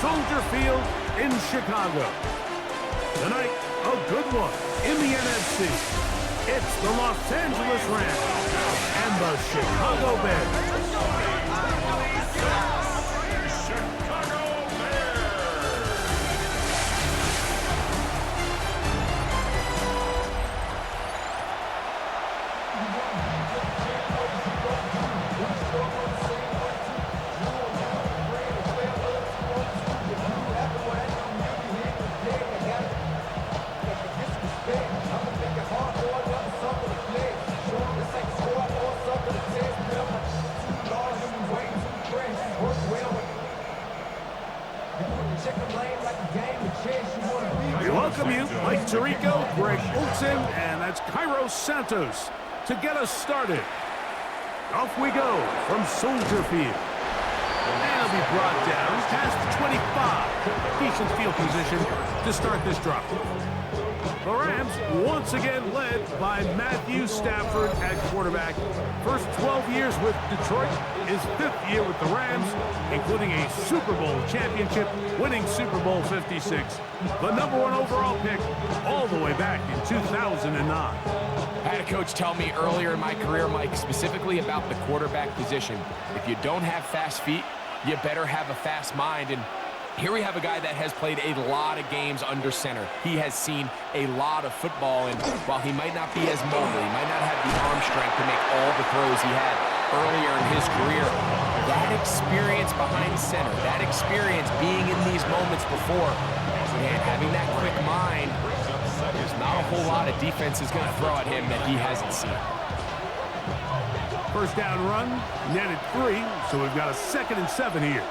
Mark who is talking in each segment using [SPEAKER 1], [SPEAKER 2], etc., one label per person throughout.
[SPEAKER 1] Soldier Field in Chicago. Tonight, a good one in the NFC. It's the Los Angeles Rams and the Chicago Bears. We welcome you, Mike Tirico, Greg Olson, and that's Cairo Santos to get us started. Off we go from Soldier Field. And it'll be brought down past the 25. Decent field position to start this drop. The Rams once again led by Matthew Stafford at quarterback. First 12 years with Detroit, his 5th year with the Rams, including a Super Bowl championship, winning Super Bowl 56. The #1 overall pick all the way back in 2009.
[SPEAKER 2] I had a coach tell me earlier in my career, Mike, specifically about the quarterback position. If you don't have fast feet, you better have a fast mind. And here we have a guy that has played a lot of games under center. He has seen a lot of football, and while he might not be as mobile, he might not have the arm strength to make all the throws he had earlier in his career, that experience behind center, that experience being in these moments before, and having that quick mind, there's not a whole lot of defense is going to throw at him that he hasn't seen.
[SPEAKER 1] First down run, netted 3, so we've got a 2nd and 7 here.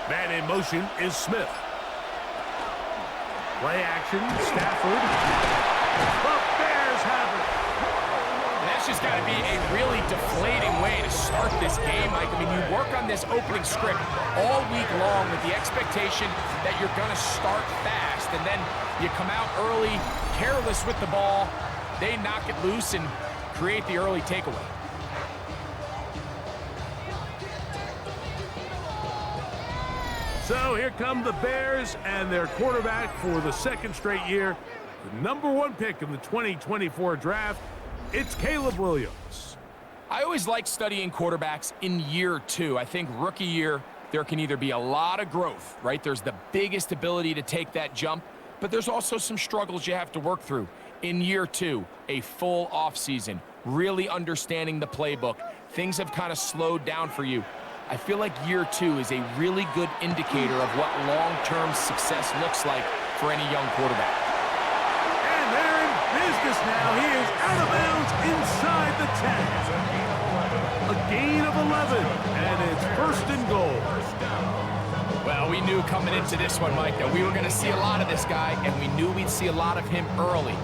[SPEAKER 1] Man in motion is Smith. Play action, Stafford. The Bears have it.
[SPEAKER 2] And that's just got to be a really deflating way to start this game, Mike. I mean, you work on this opening script all week long with the expectation that you're going to start fast, and then you come out early, careless with the ball. They knock it loose and create the early takeaway.
[SPEAKER 1] So here come the Bears and their quarterback for the 2nd straight year. The #1 pick in the 2024 draft, it's Caleb Williams.
[SPEAKER 2] I always like studying quarterbacks in year 2. I think rookie year, there can either be a lot of growth, right? There's the biggest ability to take that jump, but there's also some struggles you have to work through. In year 2, a full offseason, really understanding the playbook. Things have kind of slowed down for you. I feel like year 2 is a really good indicator of what long-term success looks like for any young quarterback.
[SPEAKER 1] And they're in business now. He is out of bounds inside the 10. A gain of 11, and it's 1st and goal.
[SPEAKER 2] Well, we knew coming into this one, Mike, that we were going to see a lot of this guy, and we knew we'd see a lot of him early.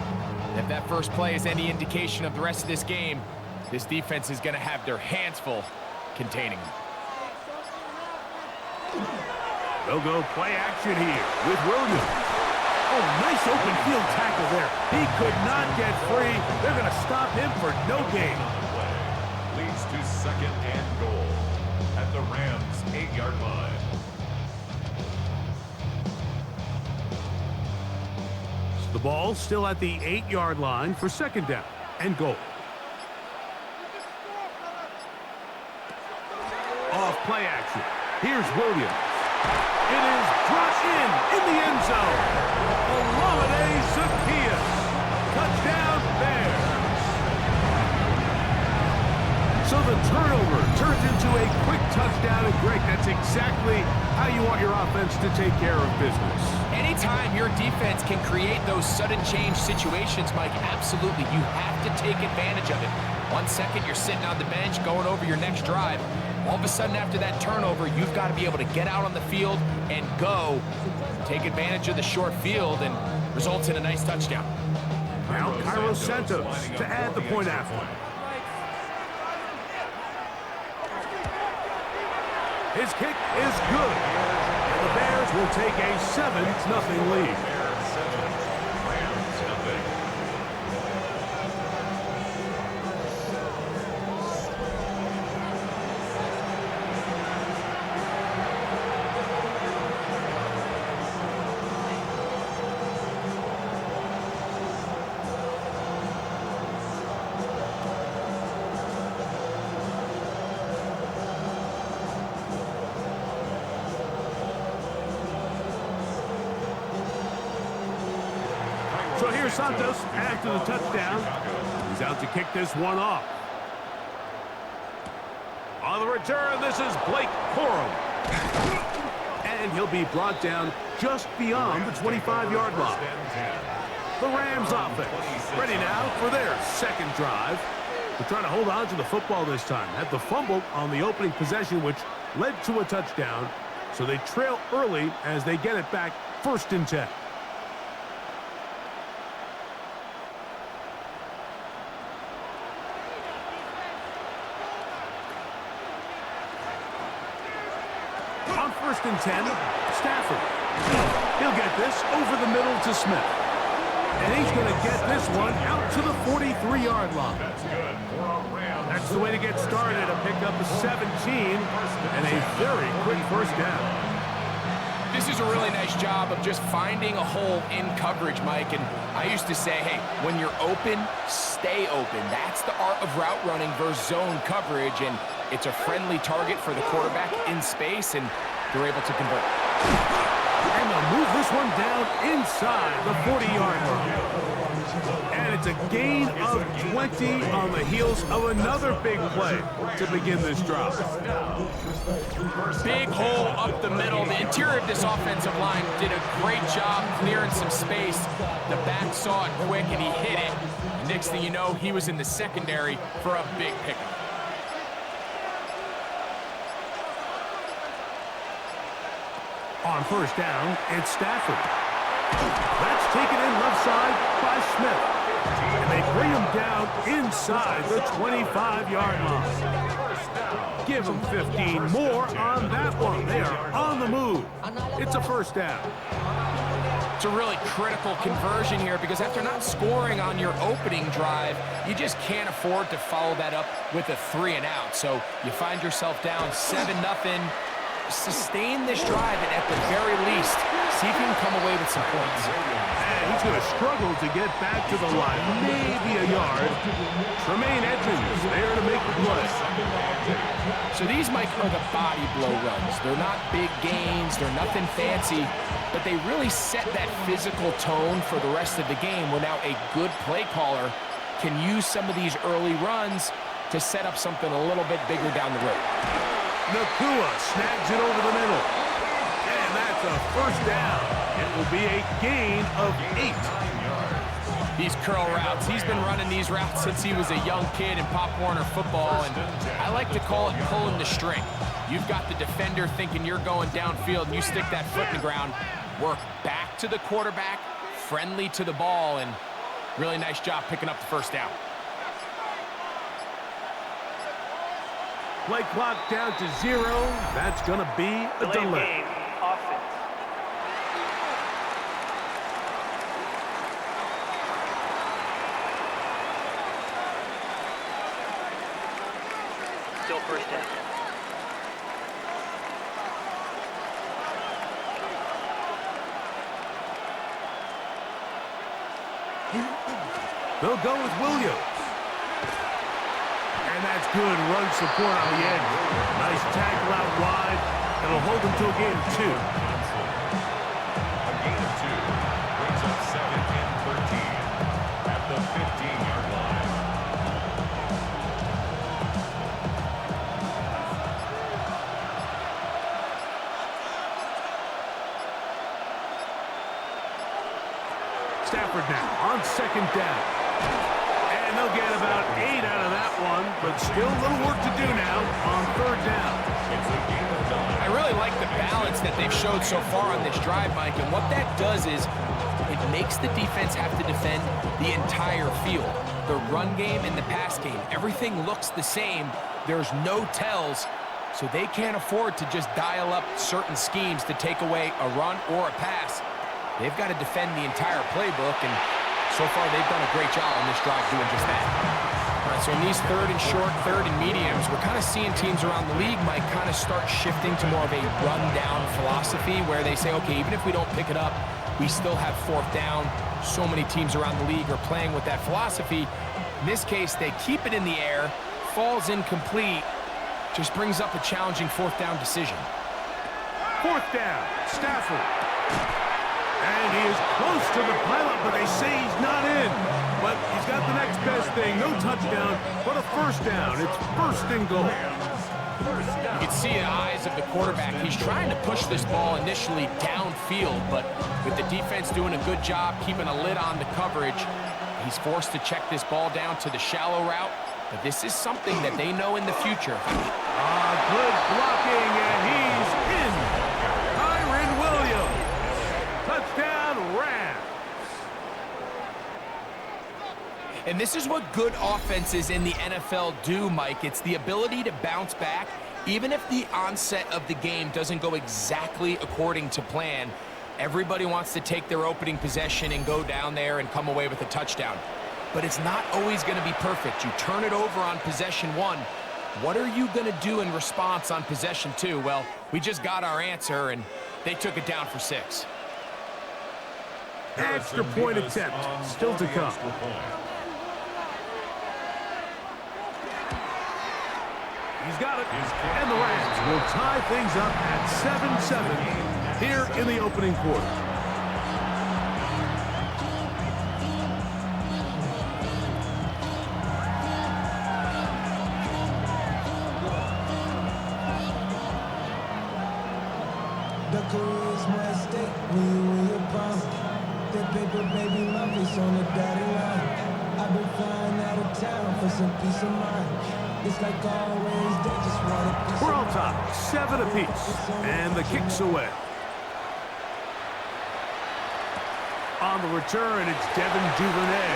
[SPEAKER 2] If that first play is any indication of the rest of this game, this defense is going to have their hands full containing him.
[SPEAKER 1] They'll go play action here with Williams. Oh, nice open field tackle there. He could not get free. They're going to stop him for no gain.
[SPEAKER 3] Leads to 2nd and goal at the Rams' 8-yard line.
[SPEAKER 1] The ball still at the 8-yard line for 2nd down and goal. Off play action. Here's Williams. It is brought in the end zone. Olamide Zaccheaus. Touchdown Bears. So the turnover turns into a quick touchdown, and Greg, that's exactly how you want your offense to take care of business.
[SPEAKER 2] Anytime your defense can create those sudden change situations, Mike, absolutely, you have to take advantage of it. 1 second, you're sitting on the bench going over your next drive. All of a sudden, after that turnover, you've got to be able to get out on the field and go, take advantage of the short field, and results in a nice touchdown.
[SPEAKER 1] Now Cairo Santos to add the point after. His kick is good. And the Bears will take a 7-0 lead. So here's Santos after the touchdown. He's out to kick this one off. On the return, this is Blake Corum. And he'll be brought down just beyond the 25-yard line. The Rams offense ready now for their second drive. They're trying to hold on to the football this time. Had the fumble on the opening possession, which led to a touchdown. So they trail early as they get it back 1st and 10. On 1st and 10, Stafford. He'll get this over the middle to Smith. And he's going to get this one out to the 43-yard line. That's the way to get started, a pickup of 17 and a very quick first down.
[SPEAKER 2] This is a really nice job of just finding a hole in coverage, Mike. And I used to say, hey, when you're open, stay open. That's the art of route running versus zone coverage. And it's a friendly target for the quarterback in space, and they're able to convert.
[SPEAKER 1] And they'll move this one down inside the 40-yard line. And it's a gain of 20 on the heels of another big play to begin this drive.
[SPEAKER 2] Big hole up the middle. The interior of this offensive line did a great job clearing some space. The back saw it quick, and he hit it. And next thing you know, he was in the secondary for a big pickup.
[SPEAKER 1] On 1st down, it's Stafford. That's taken in left side by Smith. And they bring him down inside the 25-yard line. Give him 15 more on that one. They are on the move. It's a 1st down.
[SPEAKER 2] It's a really critical conversion here because after not scoring on your opening drive, you just can't afford to follow that up with a 3-and-out. So you find yourself down 7-0. Sustain this drive and at the very least, see if you can come away with some points.
[SPEAKER 1] And he's going to struggle to get back to the line, maybe a yard. Tremaine Edmonds there to make the play.
[SPEAKER 2] So these, Mike, are the body blow runs. They're not big gains, they're nothing fancy, but they really set that physical tone for the rest of the game where now a good play caller can use some of these early runs to set up something a little bit bigger down the road.
[SPEAKER 1] Nakua snags it over the middle. And that's a 1st down. It will be a gain of 8.
[SPEAKER 2] These curl routes, he's been running these routes since he was a young kid in Pop Warner football, and I like to call it pulling the string. You've got the defender thinking you're going downfield, and you stick that foot in the ground, work back to the quarterback, friendly to the ball, and really nice job picking up the 1st down.
[SPEAKER 1] Play clock down to 0. That's going to be a delay.
[SPEAKER 4] Game, offense. Still 1st down.
[SPEAKER 1] They'll go with Williams. And that's good run support on the edge. Nice tackle out wide. It'll hold them to a gain of 2.
[SPEAKER 3] A gain of 2 brings up 2nd and 13 at the 15-yard line.
[SPEAKER 1] Stafford now on 2nd down. And they'll get about 8 out of that one, but still a little work to do now on 3rd down.
[SPEAKER 2] I really like the balance that they've showed so far on this drive, Mike, and what that does is it makes the defense have to defend the entire field. The run game and the pass game, everything looks the same. There's no tells, so they can't afford to just dial up certain schemes to take away a run or a pass. They've got to defend the entire playbook, and so far they've done a great job on this drive doing just that. All right, so in these 3rd and short, 3rd and mediums, we're kind of seeing teams around the league, Mike, kind of start shifting to more of a run-down philosophy where they say, okay, even if we don't pick it up, we still have 4th down. So many teams around the league are playing with that philosophy. In this case, they keep it in the air, falls incomplete, just brings up a challenging 4th down decision.
[SPEAKER 1] 4th down, Stafford. And he is close to the pilot, but they say he's not in. But he's got the next best thing. No touchdown, but a first down. It's first and goal.
[SPEAKER 2] You can see in the eyes of the quarterback, he's trying to push this ball initially downfield, but with the defense doing a good job keeping a lid on the coverage, he's forced to check this ball down to the shallow route. But this is something that they know in the future.
[SPEAKER 1] Good blocking, and he's in. Kyron Williams. Touchdown, Rams.
[SPEAKER 2] And this is what good offenses in the NFL do, Mike. It's the ability to bounce back, even if the onset of the game doesn't go exactly according to plan. Everybody wants to take their opening possession and go down there and come away with a touchdown. But it's not always going to be perfect. You turn it over on possession one. What are you going to do in response on possession two? Well, we just got our answer, and they took it down for 6.
[SPEAKER 1] Extra point attempt still to come. He's got it, and the Rams will tie things up at 7-7 here in the opening quarter.
[SPEAKER 4] The career is my estate when you in your prime. That paper baby love is on the dotted line. I've been flying out of town for some peace of mind. It's like always, they just want a piece.
[SPEAKER 1] We're on top, 7 apiece, and the kick's away. On the return, it's Devin Duvernay.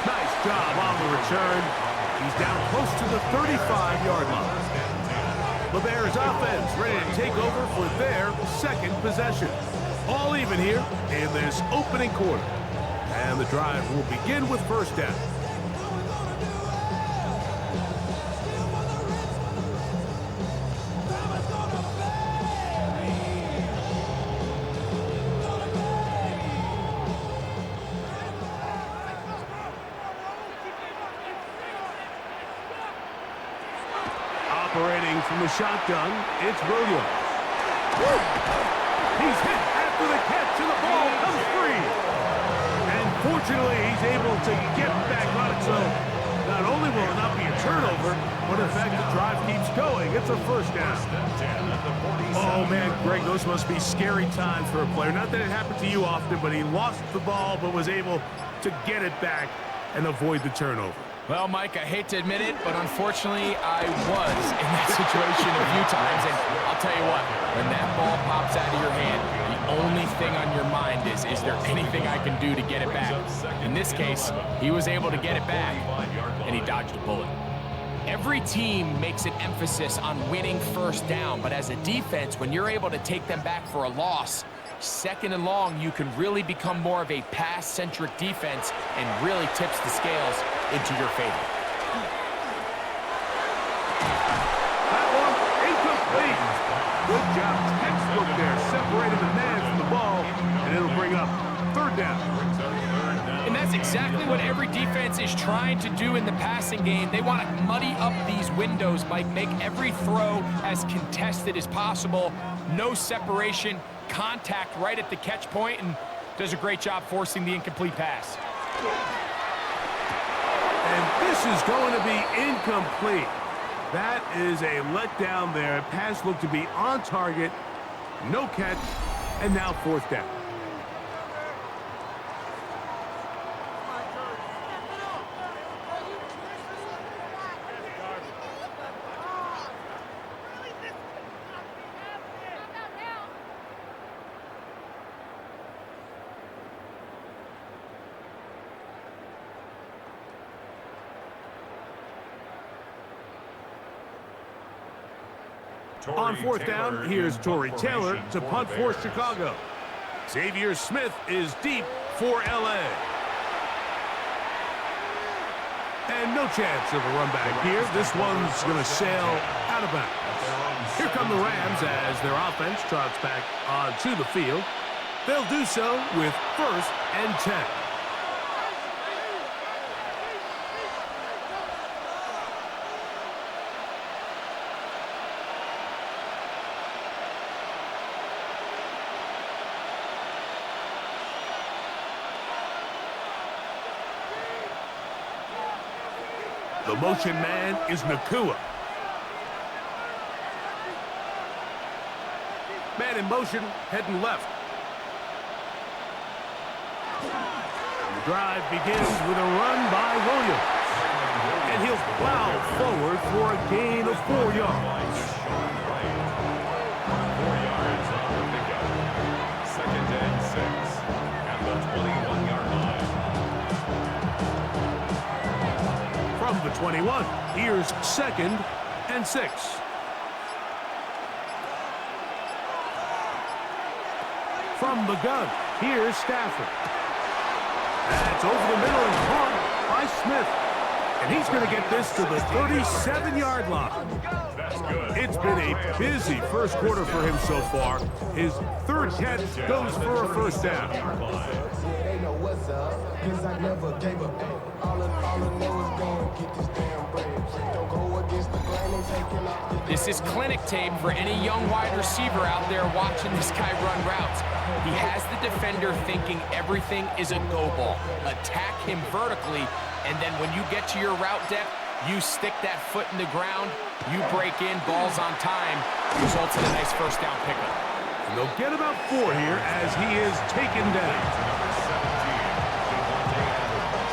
[SPEAKER 1] Nice job on the return. He's down close to the 35-yard line. The Bears offense ready to take over for their second possession. All even here in this opening quarter. And the drive will begin with first down. Operating from the shotgun, it's Williams. Woo! He's hit after the catch, and the ball comes free. And fortunately, he's able to get back on it. So not only will it not be a turnover, but in fact, the drive keeps going. It's a first down. Oh, man, Greg, those must be scary times for a player. Not that it happened to you often, but he lost the ball, but was able to get it back and avoid the turnover.
[SPEAKER 2] Well, Mike, I hate to admit it, but unfortunately, I was in that situation a few times. And I'll tell you what, when that ball pops out of your hand, the only thing on your mind is there anything I can do to get it back? In this case, he was able to get it back, and he dodged a bullet. Every team makes an emphasis on winning first down, but as a defense, when you're able to take them back for a loss, second and long, you can really become more of a pass-centric defense and really tips the scales into your favor.
[SPEAKER 1] That one incomplete. Good job. Textbook there. Separated the man from the ball, and it'll bring up third down.
[SPEAKER 2] And that's exactly what every defense is trying to do in the passing game. They want to muddy up these windows, Mike, make every throw as contested as possible. No separation, contact right at the catch point, and does a great job forcing the incomplete pass.
[SPEAKER 1] And this is going to be incomplete. That is a letdown there. Pass looked to be on target, no catch, and now fourth down. On fourth down, here's Tory Taylor to punt for Chicago. Xavier Smith is deep for L.A. And no chance of a run back here. This one's going to sail out of bounds. Here come the Rams as their offense trots back onto the field. They'll do so with first and 10. The motion man is Nakua. Man in motion, heading left. The drive begins with a run by Williams. And he'll plow forward for a gain of 4 yards.
[SPEAKER 3] 4 yards on the pickup. 2nd and 6 at the 21-yard line.
[SPEAKER 1] From the 21, here's 2nd and 6. From the gun, here's Stafford. That's over the middle and caught by Smith. And he's going to get this to the 37-yard line.
[SPEAKER 3] That's good.
[SPEAKER 1] It's been a busy first quarter for him so far. His 3rd catch goes for a first down.
[SPEAKER 4] They know what's up, 'cause I never gave up. All I know is going to get this damn bread. Don't go against the grain and taking off the...
[SPEAKER 2] This is clinic tape for any young wide receiver out there watching this guy run routes. He has the defender thinking everything is a go ball. Attack him vertically, and then when you get to your route depth, you stick that foot in the ground, you break in, balls on time, results in a nice first down pickup.
[SPEAKER 1] And they'll get about 4 here as he is taken down.
[SPEAKER 3] Number 17, Devontae Adams.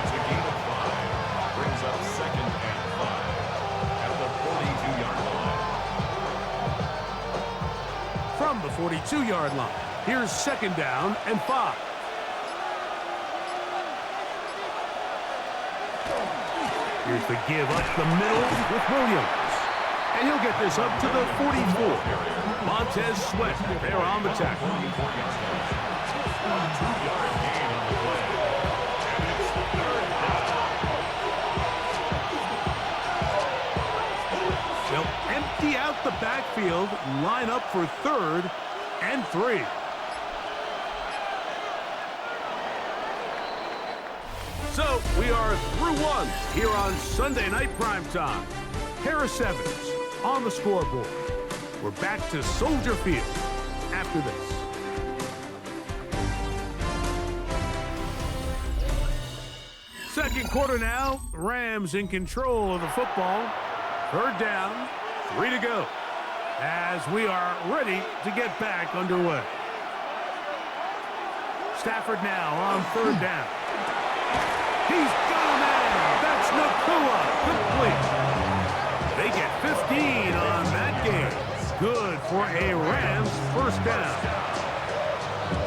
[SPEAKER 3] It's a gain of 5. Brings up 2nd and 5 at the 42-yard line.
[SPEAKER 1] From the 42-yard line, here's 2nd down and 5. Here's the give up the middle with Williams. And he'll get this up to the 44. Montez Sweat there on the tackle.
[SPEAKER 3] 2-yard gain on the play. And it's 3rd down.
[SPEAKER 1] They'll empty out the backfield, line up for 3rd and 3. So we are through 1 here on Sunday Night Primetime. Harris Evans on the scoreboard. We're back to Soldier Field after this. Second quarter now. Rams in control of the football. 3rd down, 3 to go. As we are ready to get back underway. Stafford now on 3rd down. He's got a man. That's Nakua. Complete. They get 15 on that game. Good for a Rams first down.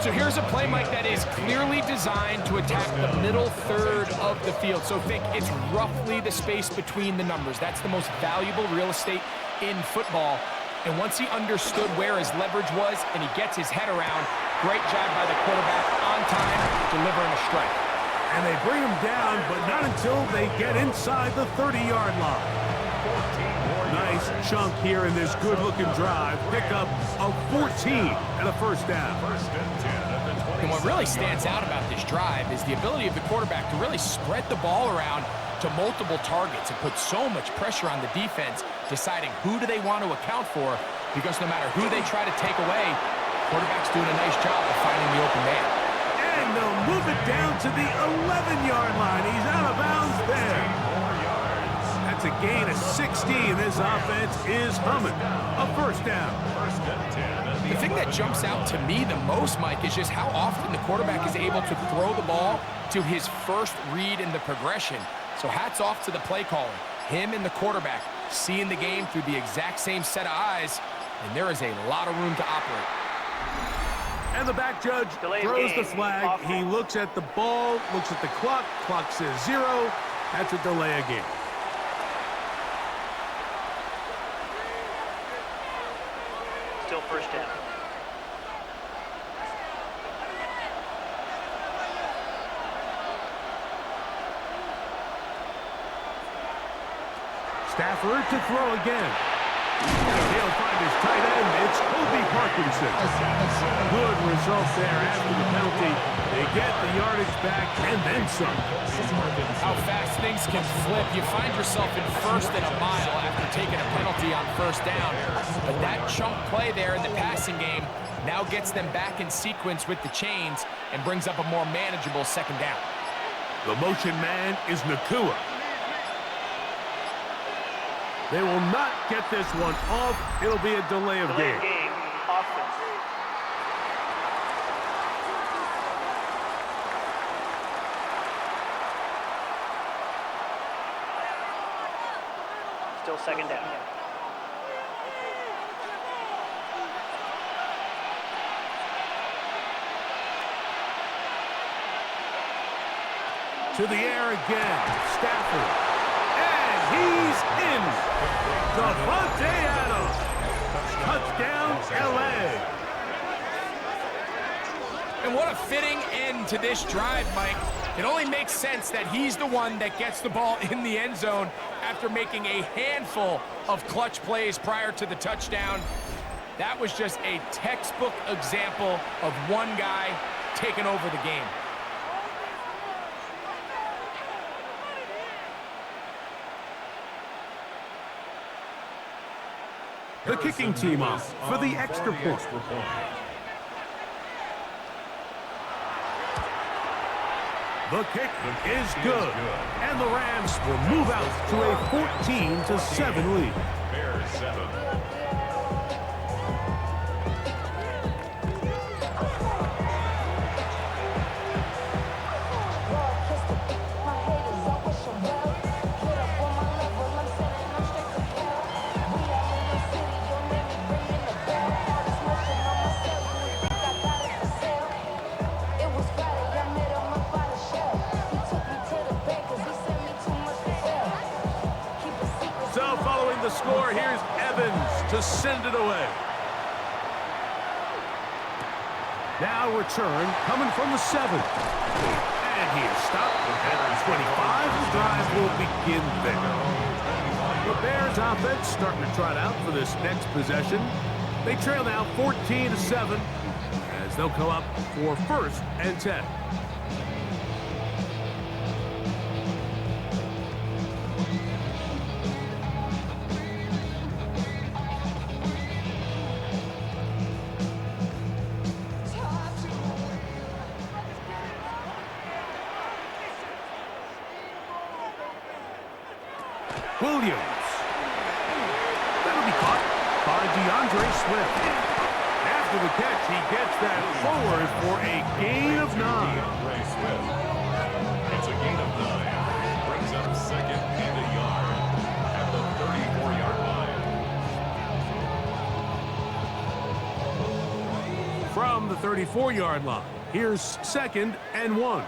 [SPEAKER 2] So here's a play, Mike, that is clearly designed to attack the middle 3rd of the field. So think it's roughly the space between the numbers. That's the most valuable real estate in football. And once he understood where his leverage was and he gets his head around, great job by the quarterback on time, delivering a strike.
[SPEAKER 1] And they bring him down, but not until they get inside the 30-yard line. Nice chunk here in this good-looking drive. Pick up a 14 and a first down.
[SPEAKER 2] And what really stands out about this drive is the ability of the quarterback to really spread the ball around to multiple targets and put so much pressure on the defense, deciding who do they want to account for, because no matter who they try to take away, quarterback's doing a nice job of finding the open man.
[SPEAKER 1] And they'll move it down to the 11-yard line. He's out of bounds there. That's a gain of 16. This offense is humming. A first down.
[SPEAKER 2] The thing that jumps out to me the most, Mike, is just how often the quarterback is able to throw the ball to his first read in the progression. So hats off to the play caller. Him and the quarterback seeing the game through the exact same set of eyes, and there is a lot of room to operate.
[SPEAKER 1] And the back judge throws the flag. He looks at the ball, looks at the clock. Clock says 0. That's a delay of game.
[SPEAKER 5] Still first down.
[SPEAKER 1] Stafford to throw again. He'll find his tight end. It's Kobe Parkinson. Good result there after the penalty. They get the yardage back and then some.
[SPEAKER 2] How fast things can flip. You find yourself in 1st and a mile after taking a penalty on 1st down. But that chunk play there in the passing game now gets them back in sequence with the chains and brings up a more manageable 2nd down.
[SPEAKER 1] The motion man is Nakua. They will not get this one off. It'll be a delay of game.
[SPEAKER 5] Offense. Still second down.
[SPEAKER 1] To the air again. Stafford. And he's in. Davante Adams. Touchdown, L.A.
[SPEAKER 2] And what a fitting end to this drive, Mike. It only makes sense that he's the one that gets the ball in the end zone after making a handful of clutch plays prior to the touchdown. That was just a textbook example of one guy taking over the game.
[SPEAKER 1] The kicking team off for the extra point. The kick is good, and the Rams will move out to a 14-7 lead.
[SPEAKER 3] Bears 7.
[SPEAKER 1] So following the score, here's Evans to send it away. Now return coming from the 7. And he is stopped at the 25. The drive will begin there. The Bears offense starting to trot out for this next possession. They trail now 14-7 as they'll come up for 1st and 10. Williams. That'll be caught by DeAndre Swift. After the catch, he gets that forward for a gain of 9.
[SPEAKER 3] DeAndre Swift. It's a gain of 9. Brings up 2nd and a yard at the 34-yard line.
[SPEAKER 1] From the 34-yard line, here's 2nd and 1.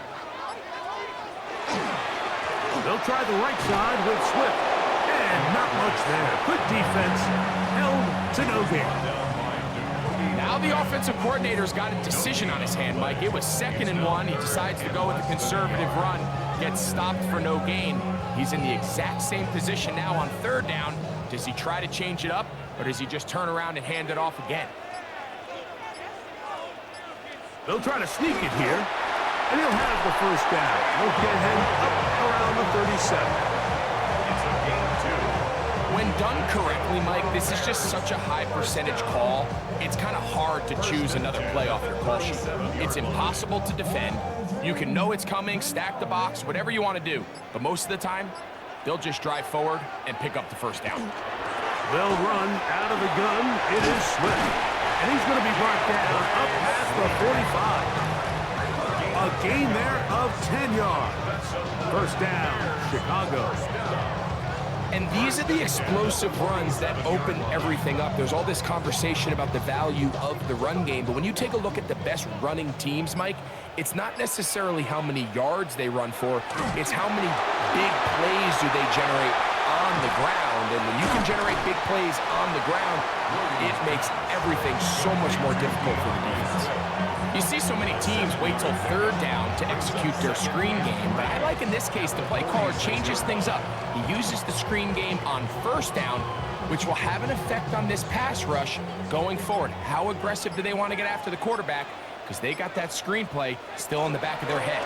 [SPEAKER 1] They'll try the right side with Swift. And not much there. Good defense. Held to no gain.
[SPEAKER 2] Now the offensive coordinator's got a decision on his hand, Mike. It was 2nd and 1. He decides to go with a conservative run. Gets stopped for no gain. He's in the exact same position now on 3rd down. Does he try to change it up, or does he just turn around and hand it off again?
[SPEAKER 1] They'll try to sneak it here. And he'll have the 1st down. He'll get him up around the 37.
[SPEAKER 2] When done correctly, Mike, this is just such a high percentage call. It's kind of hard to choose another play off your call sheet. It's impossible to defend. You can know it's coming, stack the box, whatever you want to do. But most of the time, they'll just drive forward and pick up the 1st down.
[SPEAKER 1] They'll run out of the gun. It is Swift. And he's going to be brought down up past the 45. A gain there of 10 yards. 1st down, Chicago.
[SPEAKER 2] And these are the explosive runs that open everything up. There's all this conversation about the value of the run game, but when you take a look at the best running teams, Mike, it's not necessarily how many yards they run for, it's how many big plays do they generate on the ground. And when you can generate big plays on the ground, it makes everything so much more difficult for the defense. You see so many teams wait till 3rd down to execute their screen game, but I like in this case the play caller changes things up. He uses the screen game on 1st down, which will have an effect on this pass rush going forward. How aggressive do they want to get after the quarterback? Because they got that screenplay still in the back of their head.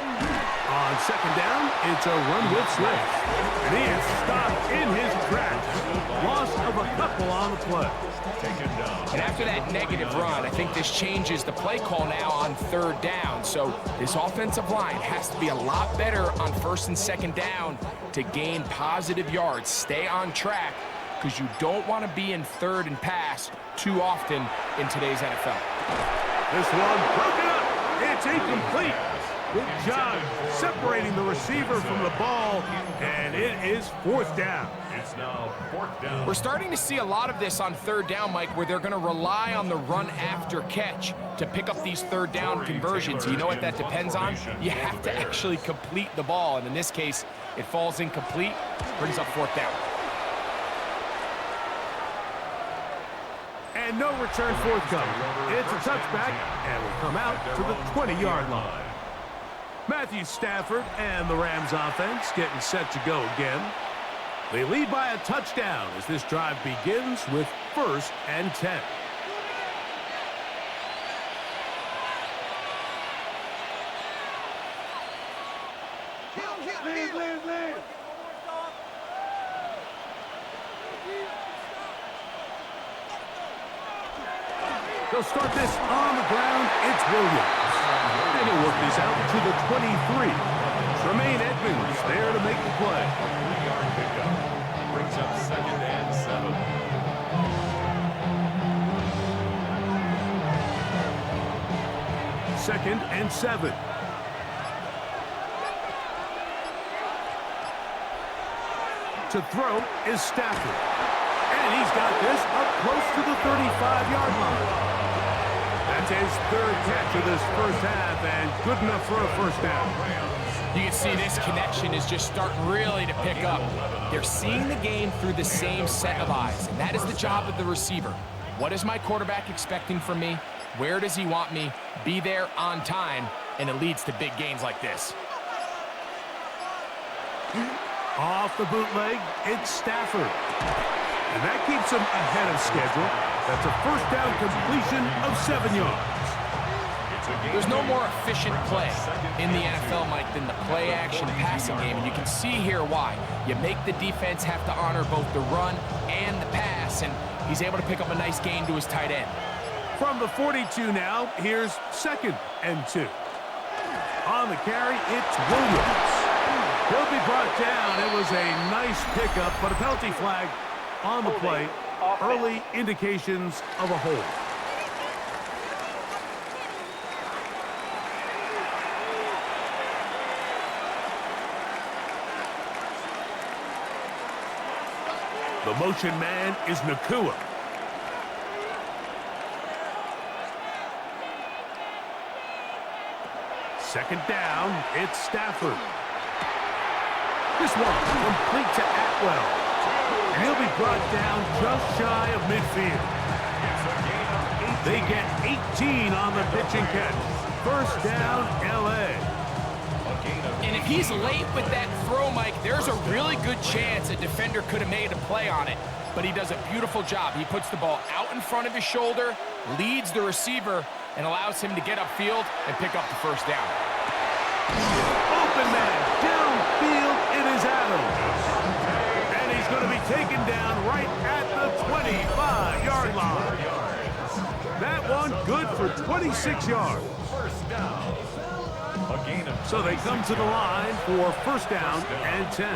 [SPEAKER 1] On 2nd down, it's a run with Swift. And he is stopped in his tracks. Loss of a couple on the play.
[SPEAKER 2] And after that negative run, I think this changes the play call now on 3rd down. So this offensive line has to be a lot better on 1st and 2nd down to gain positive yards, stay on track, because you don't want to be in third and pass too often in today's NFL.
[SPEAKER 1] This one broken up. It's incomplete. Good job separating the receiver from the ball, and it is 4th down.
[SPEAKER 3] It's now 4th down.
[SPEAKER 2] We're starting to see a lot of this on 3rd down, Mike, where they're going to rely on the run after catch to pick up these 3rd down conversions. You know what that depends on? You have to actually complete the ball, and in this case, it falls incomplete, brings up 4th down.
[SPEAKER 1] And no return forthcoming. It's a touchback, and will come out to the 20-yard line. Matthew Stafford and the Rams offense getting set to go again. They lead by a touchdown as this drive begins with 1st and 10. They'll start this on the ground. It's Williams. And he'll work this out to the 23. Tremaine Edmonds there to make the play.
[SPEAKER 3] 3-yard pickup. Brings up 2nd and 7.
[SPEAKER 1] Second and 7. To throw is Stafford. And he's got this up close to the 35-yard line. That's his 3rd catch of this first half, and good enough for a 1st down.
[SPEAKER 2] You can see this connection is just starting really to pick up. They're seeing the game through the same set of eyes, and that is the job of the receiver. What is my quarterback expecting from me? Where does he want me? Be there on time, and it leads to big gains like this.
[SPEAKER 1] Off the bootleg, it's Stafford. And that keeps him ahead of schedule. That's a 1st down completion of 7 yards.
[SPEAKER 2] There's no more efficient play in the NFL, Mike, than the play-action passing game, and you can see here why. You make the defense have to honor both the run and the pass, and he's able to pick up a nice gain to his tight end.
[SPEAKER 1] From the 42 now, here's 2nd and 2. On the carry, it's Williams. He'll be brought down. It was a nice pickup, but a penalty flag on the play. Early indications of a hold. The motion man is Nakua. Second down, it's Stafford. This one complete to Atwell. And he'll be brought down just shy of midfield. They get 18 on the pitch and catch. 1st down, L.A.
[SPEAKER 2] And if he's late with that throw, Mike, there's a really good chance a defender could have made a play on it. But he does a beautiful job. He puts the ball out in front of his shoulder, leads the receiver, and allows him to get upfield and pick up the 1st down.
[SPEAKER 1] Open man, downfield, it is Adams. And he's going to be taken down right at the 25-yard line. That one good for 26 yards.
[SPEAKER 3] 1st down. A gain of
[SPEAKER 1] So they come to the line for 1st down and 10.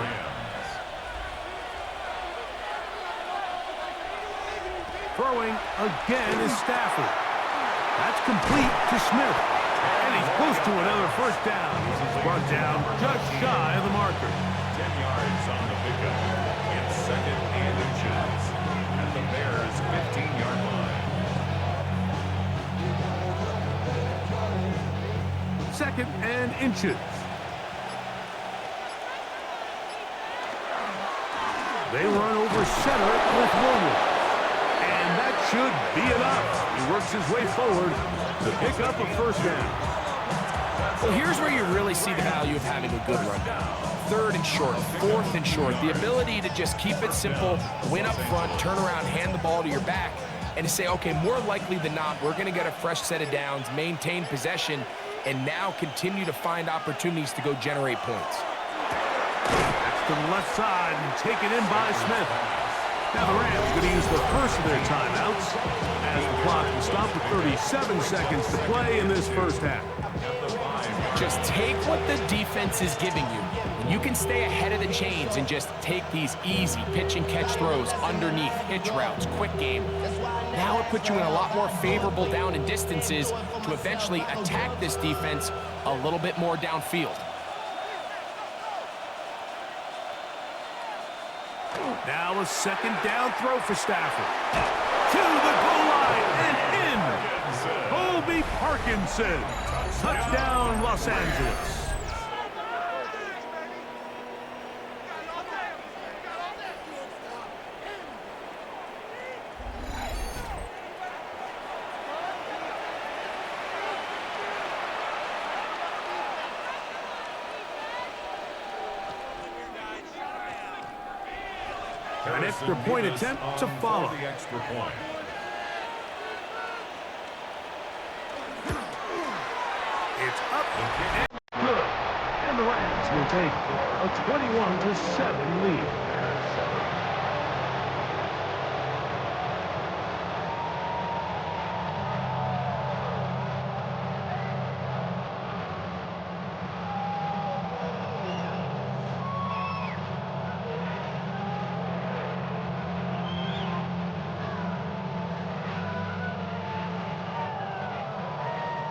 [SPEAKER 1] Throwing again is Stafford. That's complete to Smith. And he's close to another 1st down. He's brought down just shy of the marker.
[SPEAKER 3] 10 yards on the pickup. It's 2nd and inches at the Bears' 15-yard line.
[SPEAKER 1] 2nd and inches. They run over center with Williams. And that should be enough. He works his way forward to pick up a 1st down.
[SPEAKER 2] Well, here's where you really see the value of having a good run. 3rd and short, 4th and short. The ability to just keep it simple, win up front, turn around, hand the ball to your back, and to say, okay, more likely than not, we're going to get a fresh set of downs, maintain possession, and now continue to find opportunities to go generate points.
[SPEAKER 1] That's to the left side and taken in by Smith. Now the Rams going to use the first of their timeouts as the clock will stop with 37 seconds to play in this 1st half.
[SPEAKER 2] Just take what the defense is giving you. You can stay ahead of the chains and just take these easy pitch and catch throws underneath, hitch routes, quick game. Now it puts you in a lot more favorable down and distances to eventually attack this defense a little bit more downfield.
[SPEAKER 1] Now a second down throw for Stafford. To the goal line and in. Colby Parkinson. Touchdown, Los Angeles. An extra point attempt to follow.
[SPEAKER 3] The extra point.
[SPEAKER 1] It's up and good. And the Rams will take a 21-7 lead.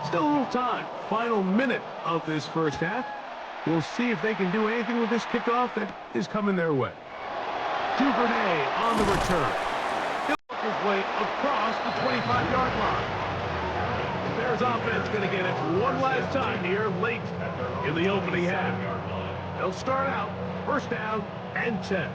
[SPEAKER 1] Still a little time. Final minute of this first half. We'll see if they can do anything with this kickoff that is coming their way. Duvernay on the return. He'll work his way across the 25-yard line. The Bears offense going to get it one last time here late in the opening half. They'll start out first down and 10.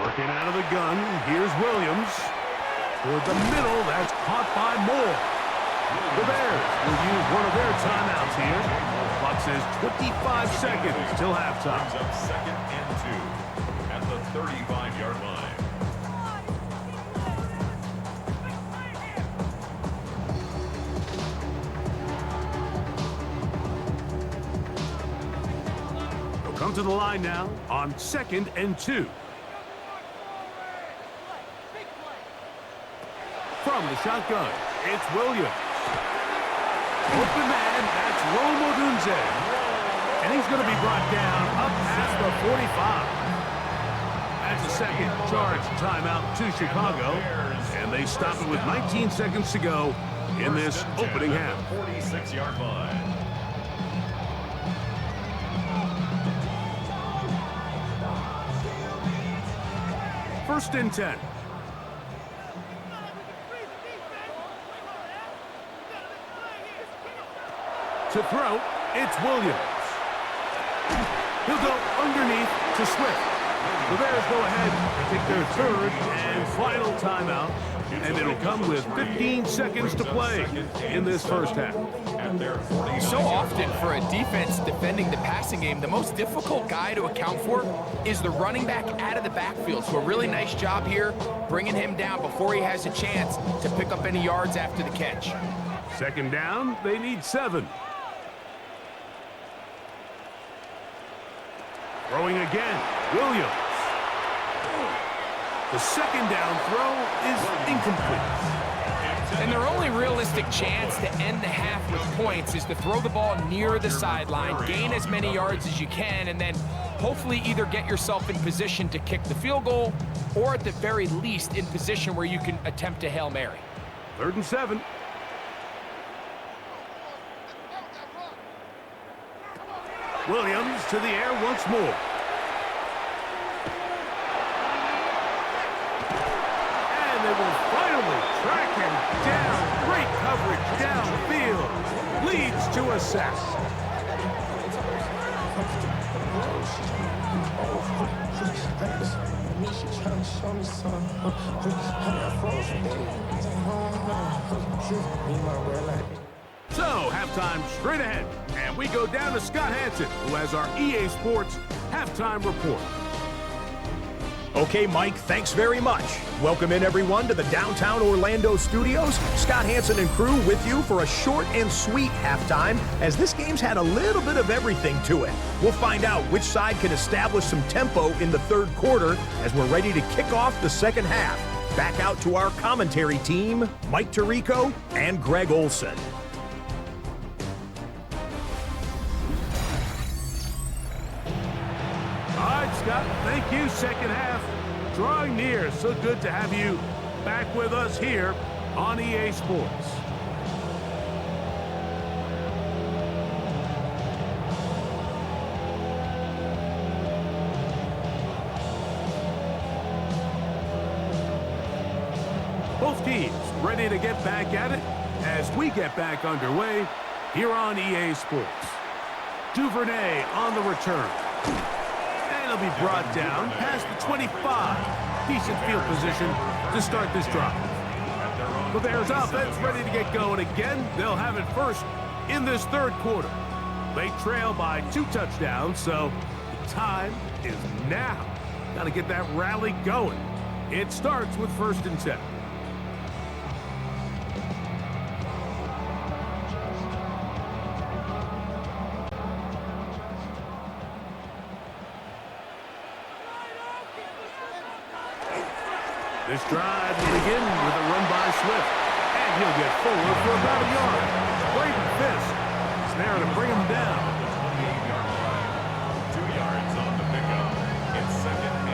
[SPEAKER 1] Working out of the gun, here's Williams. Toward the middle, that's caught by Moore. The Bears will use one of their timeouts here. Clock says 25 seconds till halftime.
[SPEAKER 3] Brings up second and 2 at the 35-yard line.
[SPEAKER 1] They'll come to the line now on second and 2. From the shotgun, it's Williams. Open man, that's Rome Odunze. And he's going to be brought down up past the 45. That's a second charge timeout to Chicago. And they stop it with 19 seconds to go in this opening half.
[SPEAKER 3] 46-yard line.
[SPEAKER 1] First and 10. To throw, it's Williams. He'll go underneath to Swift. The Bears go ahead and take their third and final timeout, and it'll come with 15 seconds to play in this first half.
[SPEAKER 2] So often for a defense defending the passing game, the most difficult guy to account for is the running back out of the backfield. So a really nice job here, bringing him down before he has a chance to pick up any yards after the catch.
[SPEAKER 1] Second down, they need 7. Throwing again, Williams. The second down throw is incomplete.
[SPEAKER 2] And their only realistic chance to end the half with points is to throw the ball near the sideline, gain as many yards as you can, and then hopefully either get yourself in position to kick the field goal or at the very least in position where you can attempt a Hail Mary.
[SPEAKER 1] 3rd and 7. Williams to the air once more. And they will finally track him down. Great coverage downfield. Leads to a sack. So, halftime straight ahead. And we go down to Scott Hansen, who has our EA Sports halftime report.
[SPEAKER 6] Okay, Mike, thanks very much. Welcome in, everyone, to the downtown Orlando studios. Scott Hansen and crew with you for a short and sweet halftime, as this game's had a little bit of everything to it. We'll find out which side can establish some tempo in the third quarter as we're ready to kick off the second half. Back out to our commentary team, Mike Tirico and Greg Olson.
[SPEAKER 1] All right, Scott, thank you. Second half drawing near. So good to have you back with us here on EA Sports. Both teams ready to get back at it as we get back underway here on EA Sports. Duvernay on the return. And he'll be brought down past the 25. Decent field position to start this drive. The Bears offense ready to get going again. They'll have it first in this third quarter. They trail by 2 touchdowns, so the time is now. Got to get that rally going. It starts with 1st and 10. This drive will begin with a run by Swift, and he'll get forward for about a yard. Braden Fisk is there to bring him down.
[SPEAKER 3] 2 yards on the pickup. It's 2nd and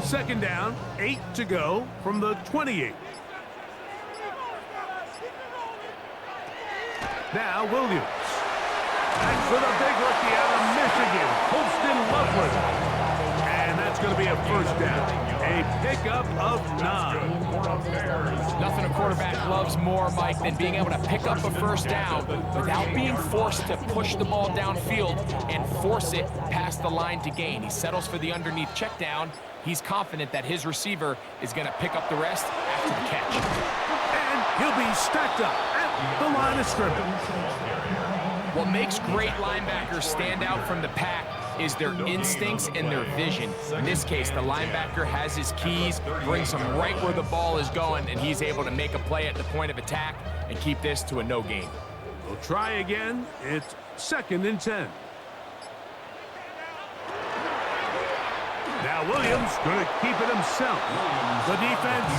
[SPEAKER 3] 8.
[SPEAKER 1] Second down, 8 to go from the 28. Now Williams. Thanks for the big rookie out of Michigan, Holston Loveland. And that's going to be a first down. A pickup of 9.
[SPEAKER 2] Nothing a quarterback loves more, Mike, than being able to pick up a first down without being forced to push the ball downfield and force it past the line to gain. He settles for the underneath check down. He's confident that his receiver is going to pick up the rest after the catch.
[SPEAKER 1] And he'll be stacked up at the line of scrimmage.
[SPEAKER 2] What makes great linebackers stand out from the pack is their instincts and their vision. In this case, the linebacker has his keys, brings him right where the ball is going, and he's able to make a play at the point of attack and keep this to a no gain.
[SPEAKER 1] We'll try again. It's 2nd and 10. Now Williams going to keep it himself. The defense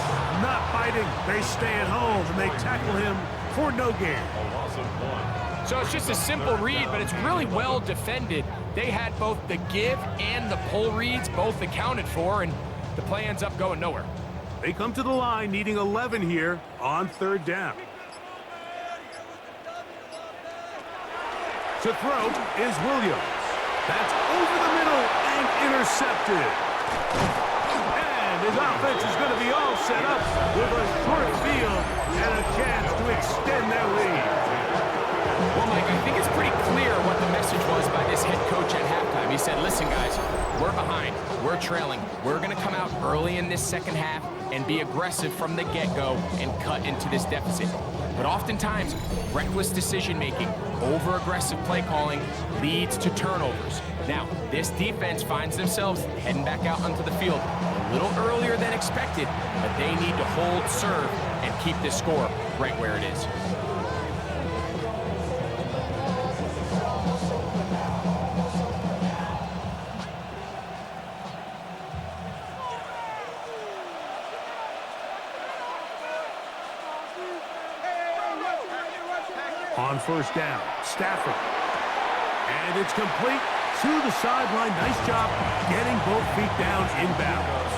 [SPEAKER 1] not fighting. They stay at home, and they tackle him for no gain.
[SPEAKER 3] A loss of 1.
[SPEAKER 2] So it's just a simple read, but it's really well defended. They had both the give and the pull reads both accounted for, and the play ends up going nowhere.
[SPEAKER 1] They come to the line needing 11 here on 3rd down. To throw is Williams. That's over the middle and intercepted. And his offense is going to be all set up with a short field and a chance to extend their lead.
[SPEAKER 2] Well, Mike, I think it's pretty clear what the message was by this head coach at halftime. He said, listen, guys, we're behind. We're trailing. We're going to come out early in this second half and be aggressive from the get-go and cut into this deficit. But oftentimes, reckless decision-making, over-aggressive play calling leads to turnovers. Now, this defense finds themselves heading back out onto the field a little earlier than expected, but they need to hold serve and keep this score right where it is.
[SPEAKER 1] On 1st down, Stafford. And it's complete to the sideline. Nice job getting both feet down inbounds.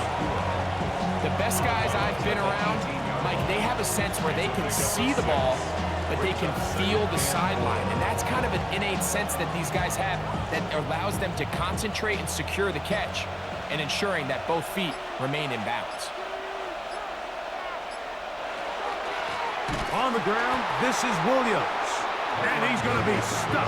[SPEAKER 2] The best guys I've been around, Mike, they have a sense where they can see the ball, but they can feel the sideline. And that's kind of an innate sense that these guys have that allows them to concentrate and secure the catch and ensuring that both feet remain in bounds.
[SPEAKER 1] On the ground, this is Williams. And he's going to be stuck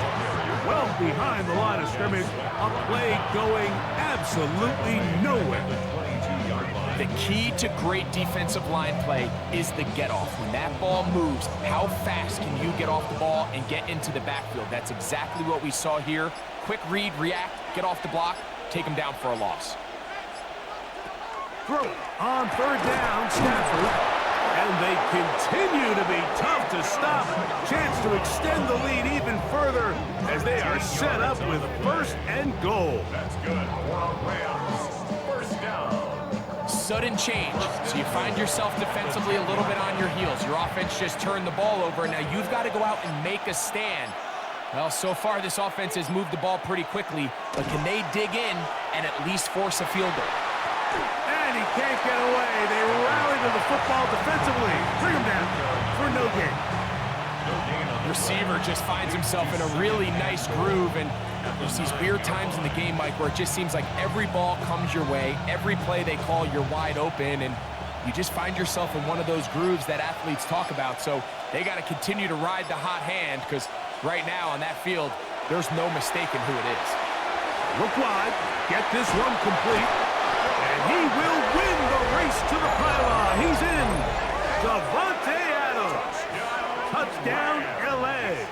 [SPEAKER 1] well behind the line of scrimmage. A play going absolutely nowhere.
[SPEAKER 3] The 22-yard line.
[SPEAKER 2] The key to great defensive line play is the get-off. When that ball moves, how fast can you get off the ball and get into the backfield? That's exactly what we saw here. Quick read, react, get off the block, take them down for a loss.
[SPEAKER 1] Throw on third down, Stafford. And they continue to be tough to stop. Chance to extend the lead even further as they are set up with first and goal.
[SPEAKER 3] That's good. 4 on Rams. First down.
[SPEAKER 2] Sudden change. So you find yourself defensively a little bit on your heels. Your offense just turned the ball over. Now you've got to go out and make a stand. Well, so far this offense has moved the ball pretty quickly, but can they dig in and at least force a field goal?
[SPEAKER 1] And he can't get away. They rally to the football defensively. Bring him down for no gain.
[SPEAKER 2] Receiver just finds himself in a really nice groove, and there's these weird times in the game, Mike, where it just seems like every ball comes your way, every play they call, you're wide open, and you just find yourself in one of those grooves that athletes talk about. So they got to continue to ride the hot hand, because right now on that field, there's no mistaking who it is.
[SPEAKER 1] Look wide. Get this one complete. And he will win the race to the pylon. He's in. Davante Adams. Touchdown, L.A.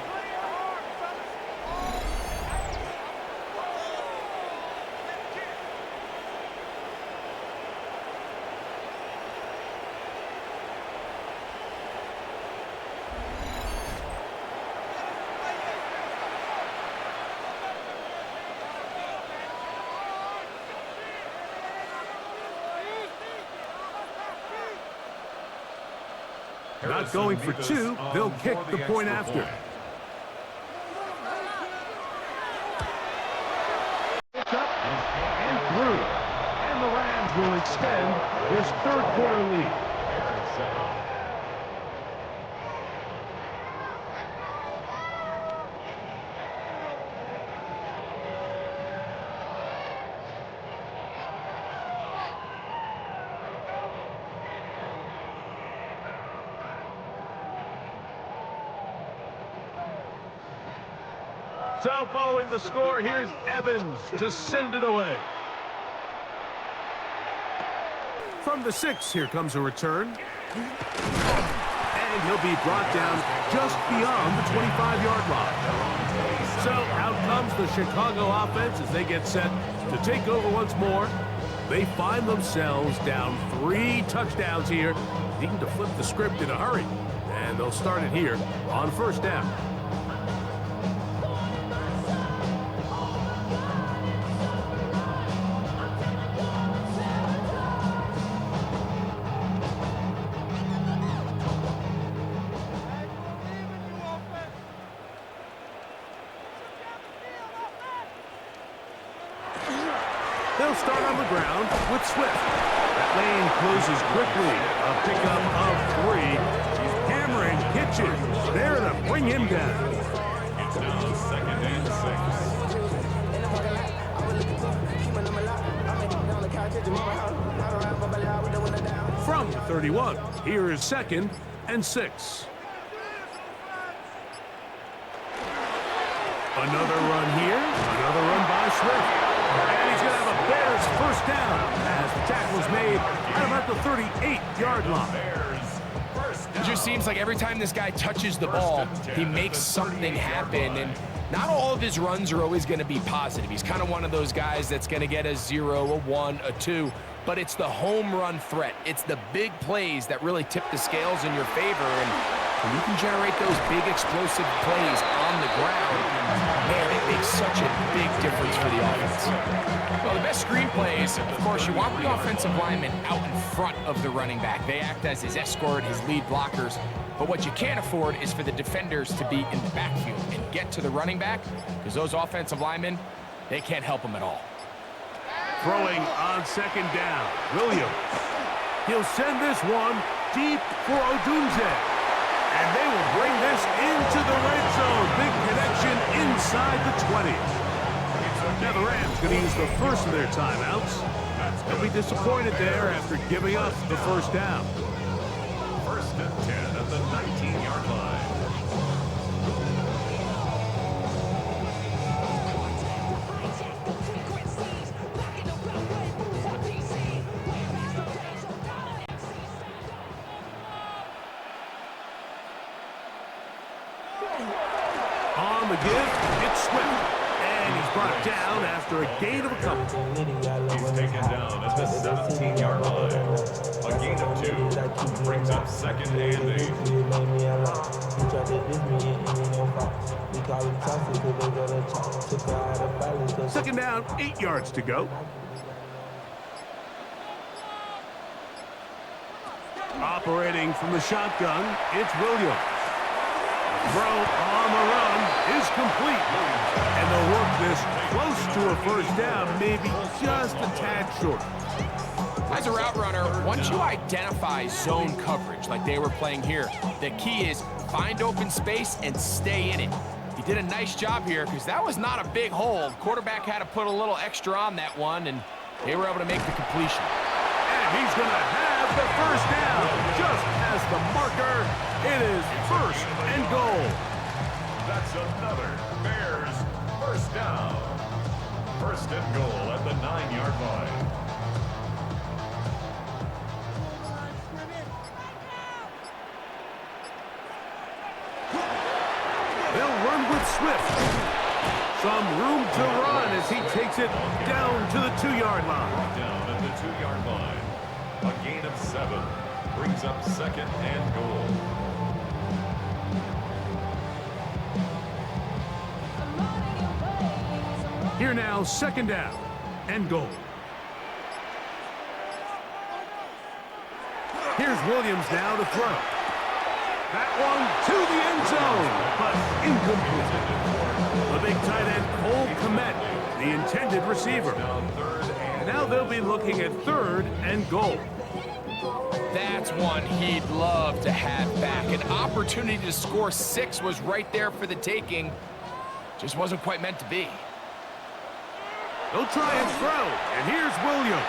[SPEAKER 1] Not going for two, they'll kick the point after. It's up and through. And the Rams will extend this third quarter lead. So following the score, here's Evans to send it away. From the 6, here comes a return. And he'll be brought down just beyond the 25-yard line. So out comes the Chicago offense as they get set to take over once more. They find themselves down 3 touchdowns here, needing to flip the script in a hurry. And they'll start it here on first down. They'll start on the ground with Swift. That lane closes quickly. A pickup of 3. Cameron Kitchens there to bring him down.
[SPEAKER 3] It's now second and 6.
[SPEAKER 1] From 31, here is 2nd and 6. Another run here. Another run by Swift. And he's going to have a Bears first down as the tackle's made at about the 38-yard line.
[SPEAKER 2] It just seems like every time this guy touches the ball, he makes something happen. And not all of his runs are always going to be positive. He's kind of one of those guys that's going to get a 0, a 1, a 2. But it's the home run threat. It's the big plays that really tip the scales in your favor. And when you can generate those big explosive plays on the ground, man, it makes such a big difference for the offense. Well, the best screen plays, of course, you want the offensive lineman out in front of the running back. They act as his escort, his lead blockers. But what you can't afford is for the defenders to be in the backfield and get to the running back, because those offensive linemen, they can't help him at all.
[SPEAKER 1] Throwing on second down, Williams. He'll send this one deep for Odunze. And they will bring this into the red zone. Big connection inside the 20. Now the Rams going to use the first of their timeouts. They'll be disappointed there after giving up the first down.
[SPEAKER 3] First and 10 at the 19-yard line.
[SPEAKER 1] On the give, it's Swift. And he's brought down after a gain of a couple.
[SPEAKER 3] He's taken down at the 17-yard line. A gain of 2 brings up second and 8.
[SPEAKER 1] Second down, 8 yards to go. Operating from the shotgun, it's Williams. Throw on the run is complete. And they'll work this close to a first down, maybe just a tad short.
[SPEAKER 2] As a route runner, once you identify zone coverage like they were playing here, the key is find open space and stay in it. He did a nice job here because that was not a big hole. Quarterback had to put a little extra on that one, and they were able to make the completion.
[SPEAKER 1] And he's going to have the first down just as the marker. It is first and goal.
[SPEAKER 3] That's another Bears first down. First and goal at the 9-yard line.
[SPEAKER 1] They'll run with Swift. Some room to run as he takes it down to the 2-yard line.
[SPEAKER 3] Down at the 2-yard line. A gain of 7 brings up second and goal.
[SPEAKER 1] Here now, second down and goal. Here's Williams now to throw. That one to the end zone, but incomplete. The big tight end, Cole Kmet, the intended receiver. Now they'll be looking at third and goal.
[SPEAKER 2] That's one he'd love to have back. An opportunity to score 6 was right there for the taking. Just wasn't quite meant to be.
[SPEAKER 1] They'll try and throw, and here's Williams.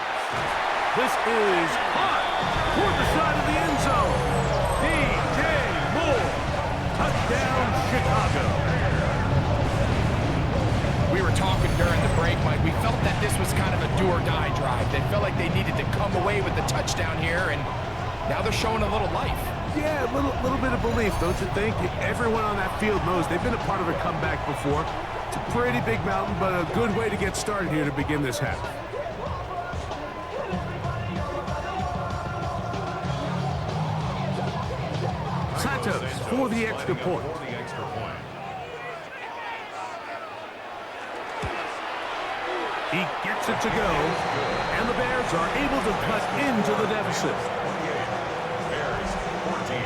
[SPEAKER 1] This is hot toward the side of the end zone. DJ Moore, touchdown Chicago.
[SPEAKER 2] We were talking during the break, Mike. We felt that this was kind of a do-or-die drive. They felt like they needed to come away with the touchdown here, and now they're showing a little life.
[SPEAKER 1] Yeah, a little bit of belief, don't you think? Everyone on that field knows they've been a part of a comeback before. It's a pretty big mountain, but a good way to get started here to begin this half. Santos for the extra point. He gets it to go, and the Bears are able to cut into the deficit.
[SPEAKER 3] Bears 14.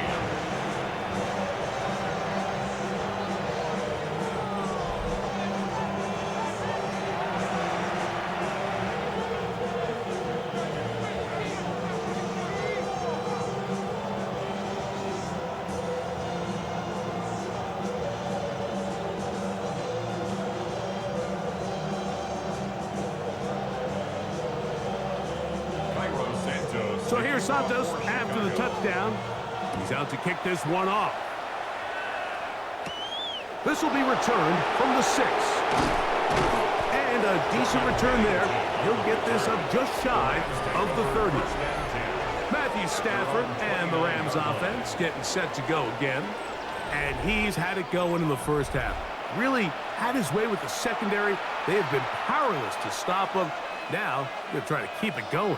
[SPEAKER 1] So here's Santos after the touchdown. He's out to kick this one off. This will be returned from the 6. And a decent return there. He'll get this up just shy of the 30. Matthew Stafford and the Rams offense getting set to go again. And he's had it going in the first half. Really had his way with the secondary. They have been powerless to stop him. Now, they're trying to keep it going.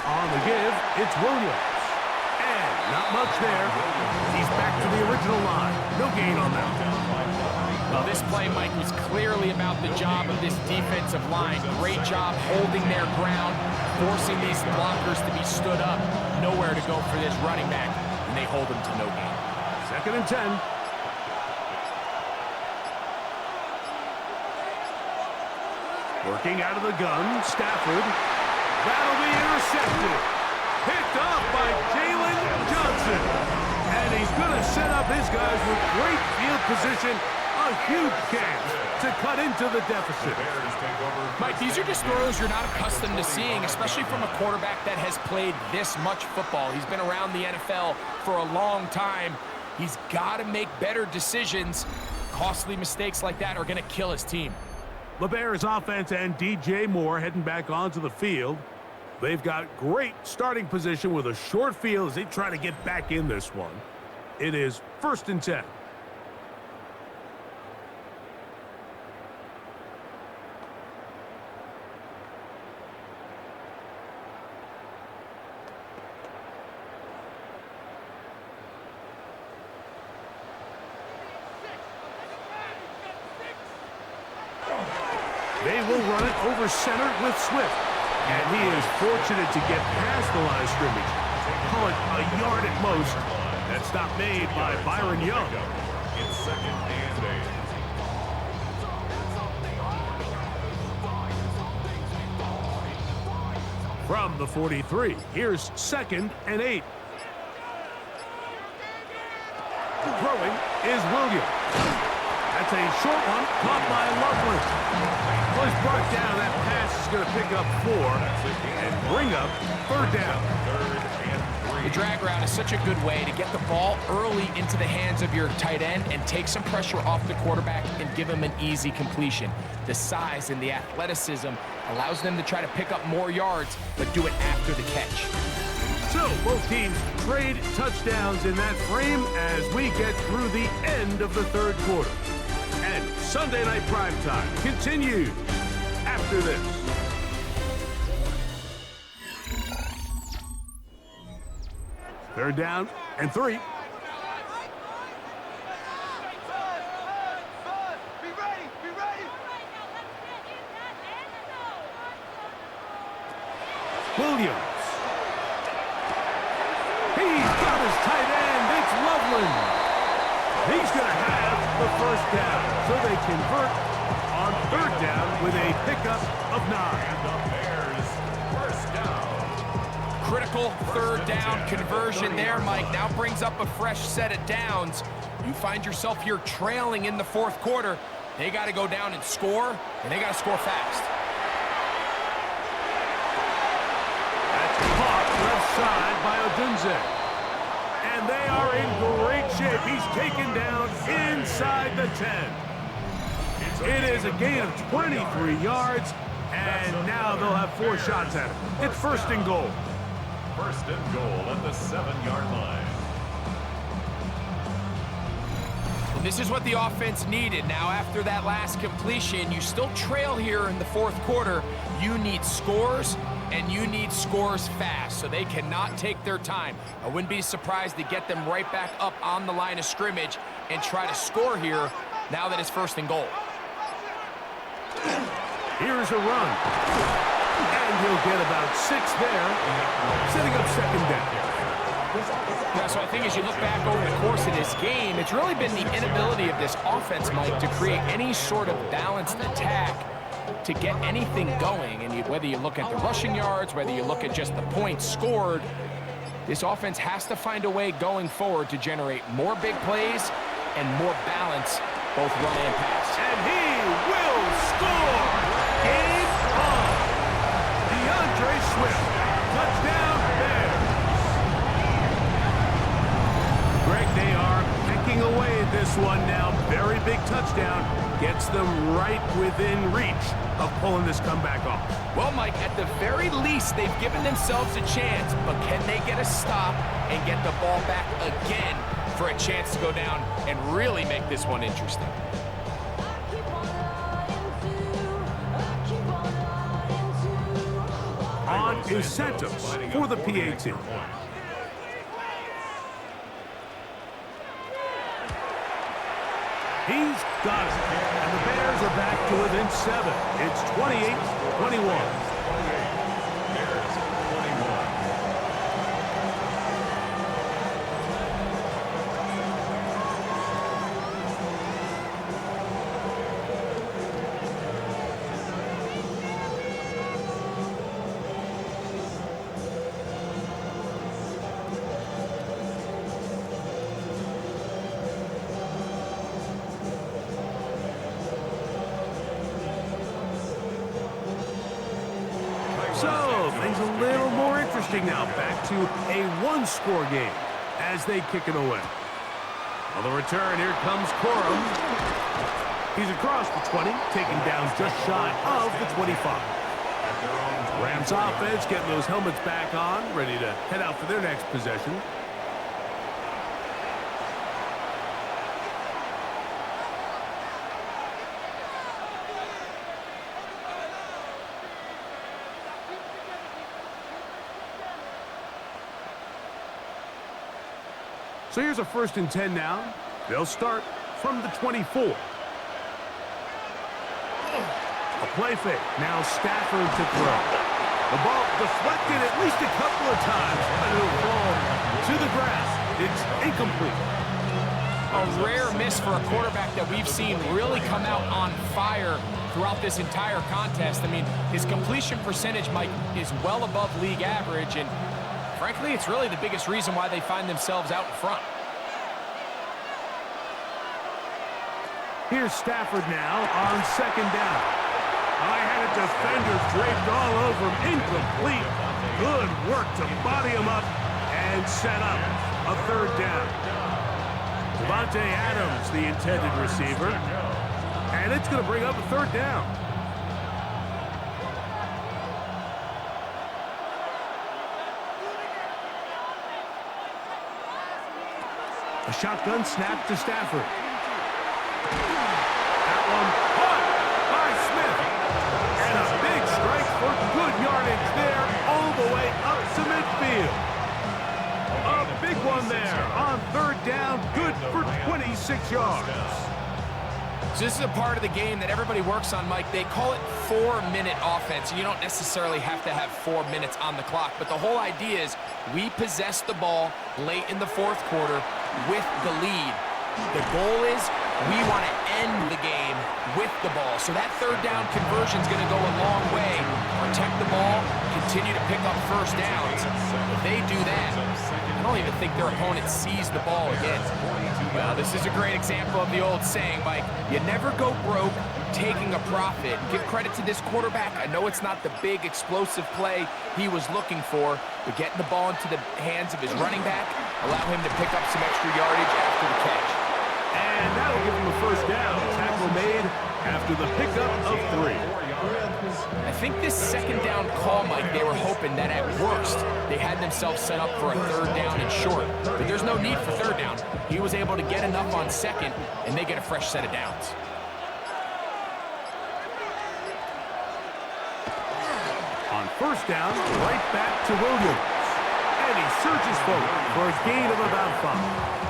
[SPEAKER 1] On the give, it's Williams. And not much there. He's back to the original line. No gain on that.
[SPEAKER 2] Well, this play, Mike, was clearly about the job of this defensive line. Great job holding their ground, forcing these blockers to be stood up. Nowhere to go for this running back, and they hold him to no gain.
[SPEAKER 1] Second and 10. Working out of the gun, Stafford. That'll be intercepted. Picked up by Jalen Johnson. And he's going to set up his guys with great field position. A huge chance to cut into the deficit.
[SPEAKER 2] Mike, these are just throws you're not accustomed to seeing, especially from a quarterback that has played this much football. He's been around the NFL for a long time. He's got to make better decisions. Costly mistakes like that are going to kill his team.
[SPEAKER 1] The Bears offense and DJ Moore heading back onto the field. They've got great starting position with a short field as they try to get back in this one. It is 1st and 10. They will run it over center with Swift. And he is fortunate to get past the line of scrimmage. Call it a yard at most. That stop made by Byron Young.
[SPEAKER 3] It's 2nd and 8.
[SPEAKER 1] From the 43, here's 2nd and 8. Throwing is Williams. That's a short one, caught by Loveland. Well, he's brought down. That pass is going to pick up 4 and bring up 3rd down.
[SPEAKER 2] The drag route is such a good way to get the ball early into the hands of your tight end and take some pressure off the quarterback and give him an easy completion. The size and the athleticism allows them to try to pick up more yards, but do it after the catch.
[SPEAKER 1] So both teams trade touchdowns in that frame as we get through the end of the 3rd quarter. And Sunday Night Primetime continues after this. Third down and 3. Williams. He's got his tight end. It's Loveland. He's going to have the 1st down. So they convert on 3rd down with a pickup of 9.
[SPEAKER 3] And the Bears, 1st down.
[SPEAKER 2] Critical 3rd down conversion there, Mike. Now brings up a fresh set of downs. You find yourself here trailing in the 4th quarter. They got to go down and score, and they got to score fast.
[SPEAKER 1] That's caught left side by Odunze. And they are in great shape. He's taken down inside the 10. It is a gain of 23 yards, and now they'll have 4 shots at it. It's 1st and goal.
[SPEAKER 3] 1st and goal at the 7-yard line.
[SPEAKER 2] And this is what the offense needed. Now, after that last completion, you still trail here in the 4th quarter. You need scores, and you need scores fast, so they cannot take their time. I wouldn't be surprised to get them right back up on the line of scrimmage and try to score here now that it's 1st and goal.
[SPEAKER 1] Here's a run. And he'll get about 6 there, setting up 2nd down.
[SPEAKER 2] Yeah, so I think as you look back over the course of this game, it's really been the inability of this offense, Mike, to create any sort of balanced attack to get anything going. And whether you look at the rushing yards, whether you look at just the points scored, this offense has to find a way going forward to generate more big plays and more balance, both run and pass.
[SPEAKER 1] And he will score! Game on! DeAndre Swift, touchdown Bears! Greg, they are picking away at this one now. Very big touchdown. Gets them right within reach of pulling this comeback off.
[SPEAKER 2] Well, Mike, at the very least, they've given themselves a chance, but can they get a stop and get the ball back again for a chance to go down and really make this one interesting?
[SPEAKER 1] On is Santos for the PAT. He's got it. And the Bears are back to within 7. It's 28-21. So, things a little more interesting now. Back to a one-score game as they kick it away. On the return, here comes Corum. He's across the 20, taken down just shy of the 25. Rams offense getting those helmets back on, ready to head out for their next possession. So here's a 1st and 10 now. They'll start from the 24. A play fake. Now Stafford to throw. The ball deflected at least a couple of times, but it'll fall to the grass. It's incomplete.
[SPEAKER 2] A rare miss for a quarterback that we've seen really come out on fire throughout this entire contest. I mean, his completion percentage, Mike, is well above league average, and frankly, it's really the biggest reason why they find themselves out in front.
[SPEAKER 1] Here's Stafford now on 2nd down. I had a defender draped all over him. Incomplete. Good work to body him up and set up a 3rd down. Devontae Adams, the intended receiver. And it's going to bring up a 3rd down. A shotgun snap to Stafford. That one caught by Smith. And a big strike for good yardage there all the way up to midfield. A big one there on 3rd down, good for 26 yards.
[SPEAKER 2] So this is a part of the game that everybody works on, Mike. They call it 4-minute offense. You don't necessarily have to have 4 minutes on the clock, but the whole idea is we possess the ball late in the 4th quarter with the lead. The goal is we want to end the game with the ball. So that 3rd down conversion is going to go a long way. Protect the ball, continue to pick up 1st downs. If they do that, I don't even think their opponent sees the ball again. Well, this is a great example of the old saying, Mike, you never go broke taking a profit. Give credit to this quarterback. I know it's not the big explosive play he was looking for, but getting the ball into the hands of his running back, allow him to pick up some extra yardage after the catch.
[SPEAKER 1] And that'll give him a 1st down. Tackle made after the pickup of 3.
[SPEAKER 2] I think this 2nd down call, Mike, they were hoping that at worst they had themselves set up for a 3rd down and short. But there's no need for 3rd down. He was able to get enough on 2nd, and they get a fresh set of downs.
[SPEAKER 1] On 1st down, right back to Williams. And he surges forward for a gain of about 5.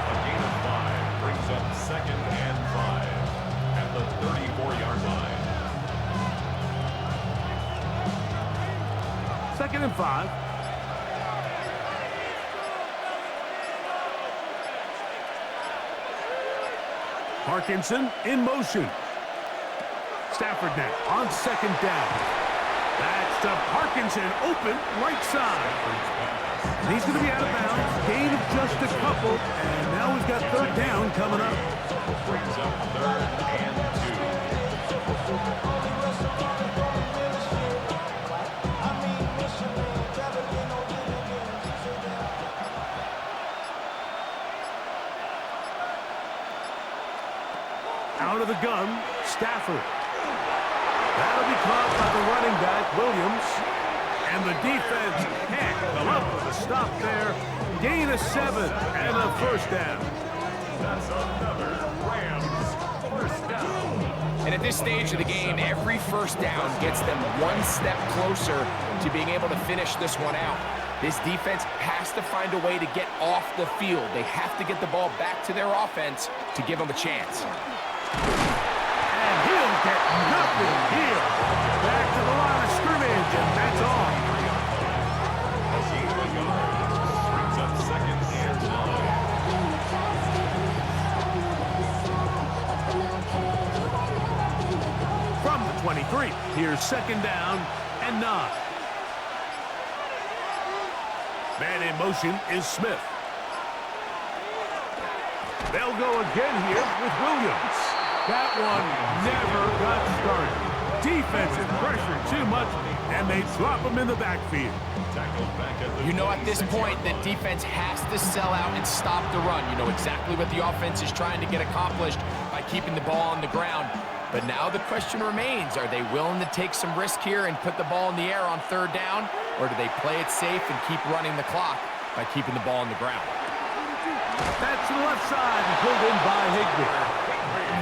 [SPEAKER 3] A gain of 5 brings up 2nd and 5 at the 34-yard line.
[SPEAKER 1] 2nd and 5. Parkinson in motion. Stafford now on 2nd down. That's to Parkinson, open right side. And he's going to be out of bounds. Gain of just a couple. And now we've got 3rd down coming up.
[SPEAKER 3] Brings up 3rd and 2.
[SPEAKER 1] Out of the gun, Stafford. That'll be caught by the running back, Williams. And the defense can't come up with a stop there. Gain of 7 and a 1st down.
[SPEAKER 3] That's another Rams 1st down.
[SPEAKER 2] And at this stage of the game, every 1st down gets them one step closer to being able to finish this one out. This defense has to find a way to get off the field. They have to get the ball back to their offense to give them a chance.
[SPEAKER 1] And he'll get nothing here. Back to the line of scrimmage, and that's all.
[SPEAKER 3] A gain of a yard brings up 2nd and 9.
[SPEAKER 1] From the 23, here's 2nd down and 9. Man in motion is Smith. They'll go again here with Williams. That one never got started. defensive pressure too much, and they drop him in the backfield.
[SPEAKER 2] You know at this point the defense has to sell out and stop the run. You know exactly what the offense is trying to get accomplished by keeping the ball on the ground. But now the question remains, are they willing to take some risk here and put the ball in the air on third down? Or do they play it safe and keep running the clock by keeping the ball on the ground?
[SPEAKER 1] That's to the left side and pulled in by Higbee.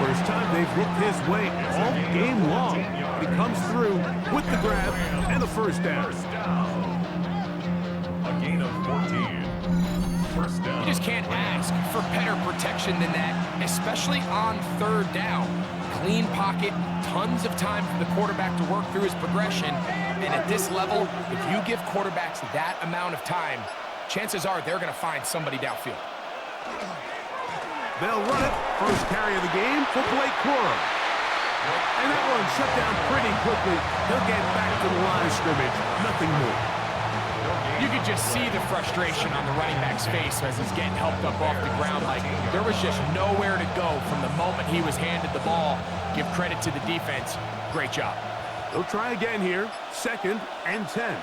[SPEAKER 1] First time they've looked his way all game long. He comes through with the grab and the first down.
[SPEAKER 3] A gain of 14. First down.
[SPEAKER 2] You just can't ask for better protection than that, especially on third down. Clean pocket, tons of time for the quarterback to work through his progression. And at this level, if you give quarterbacks that amount of time, chances are they're going to find somebody downfield.
[SPEAKER 1] They'll run it. First carry of the game for Blake Corum. And that one shut down pretty quickly. He'll get back to the line of scrimmage. Nothing more.
[SPEAKER 2] You could just see the frustration on the running back's face as he's getting helped up off the ground. Like there was just nowhere to go from the moment he was handed the ball. Give credit to the defense. Great job.
[SPEAKER 1] They'll try again here. 2nd and 10.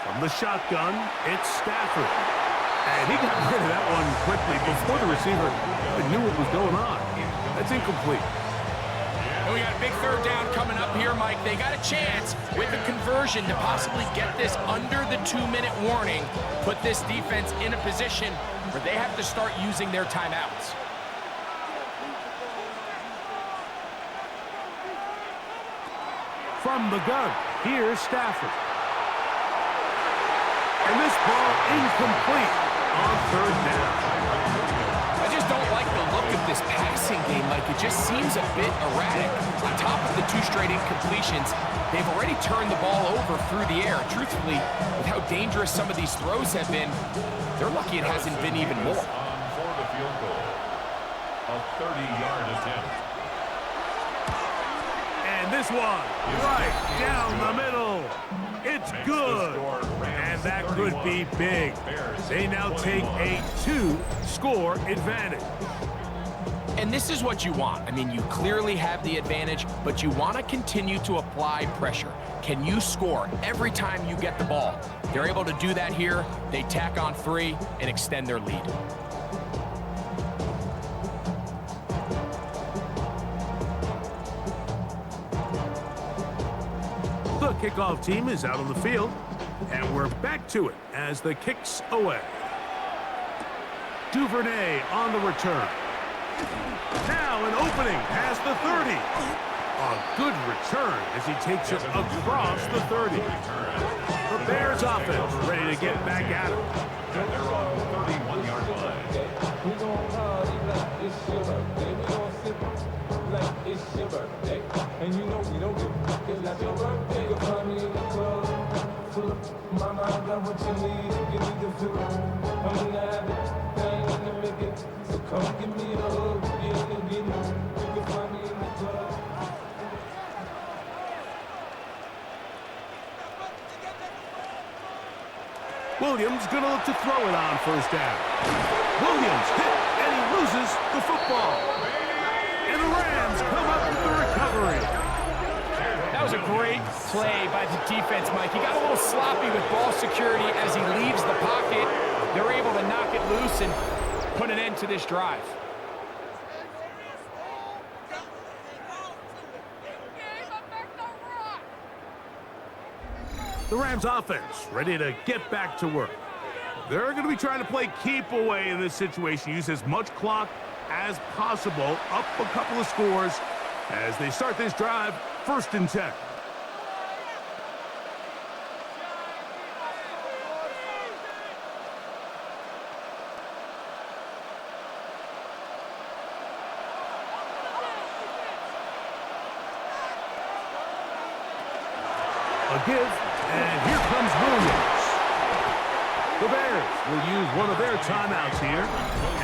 [SPEAKER 1] From the shotgun, it's Stafford. And he got rid of that one quickly before the receiver even knew what was going on. That's incomplete.
[SPEAKER 2] And we got a big third down coming up here, Mike. They got a chance with the conversion to possibly get this under the 2-minute warning, put this defense in a position where they have to start using their timeouts.
[SPEAKER 1] From the gun, here's Stafford. And this ball incomplete on third down.
[SPEAKER 2] I just don't like the look of this passing game. Like, it just seems a bit erratic. On top of the 2 straight incompletions, they've already turned the ball over through the air. Truthfully, with how dangerous some of these throws have been, they're lucky it hasn't been even more.
[SPEAKER 3] For the field goal. A 30-yard attempt.
[SPEAKER 1] And this one, right down the middle. It's good. And that could be big. They now take a 2-score advantage.
[SPEAKER 2] And this is what you want. I mean, you clearly have the advantage, but you want to continue to apply pressure. Can you score every time you get the ball? They're able to do that here. They tack on 3 and extend their lead.
[SPEAKER 1] The kickoff team is out on the field, and we're back to it as the kick's away. Duvernay on the return. Now an opening past the 30. A good return as he takes it across the 30. The Bears offense ready to get back at him.
[SPEAKER 3] They're on the 31-yard line.
[SPEAKER 7] We gon' party like it's your birthday. We gon' sip like it's your birthday. And you know we don't give a fuck, it's not your birthday. You'll find me in the club, full of mama, I got what you need. Give me the feel. I'm gonna have it, thing in the middle. So come give me a hug, get in the middle. You can find me in the club.
[SPEAKER 1] Williams gonna look to throw it on first down. Williams hit, and he loses the football. And the Rams come up with the recovery.
[SPEAKER 2] That was a great play by the defense, Mike. He got a little sloppy with ball security as he leaves the pocket. They're able to knock it loose and put an end to this drive.
[SPEAKER 1] The Rams offense ready to get back to work. They're going to be trying to play keep away in this situation. Use as much clock as possible. Up a couple of scores as they start this drive. 1st and 10. A give, and here comes Williams. The Bears will use one of their timeouts here,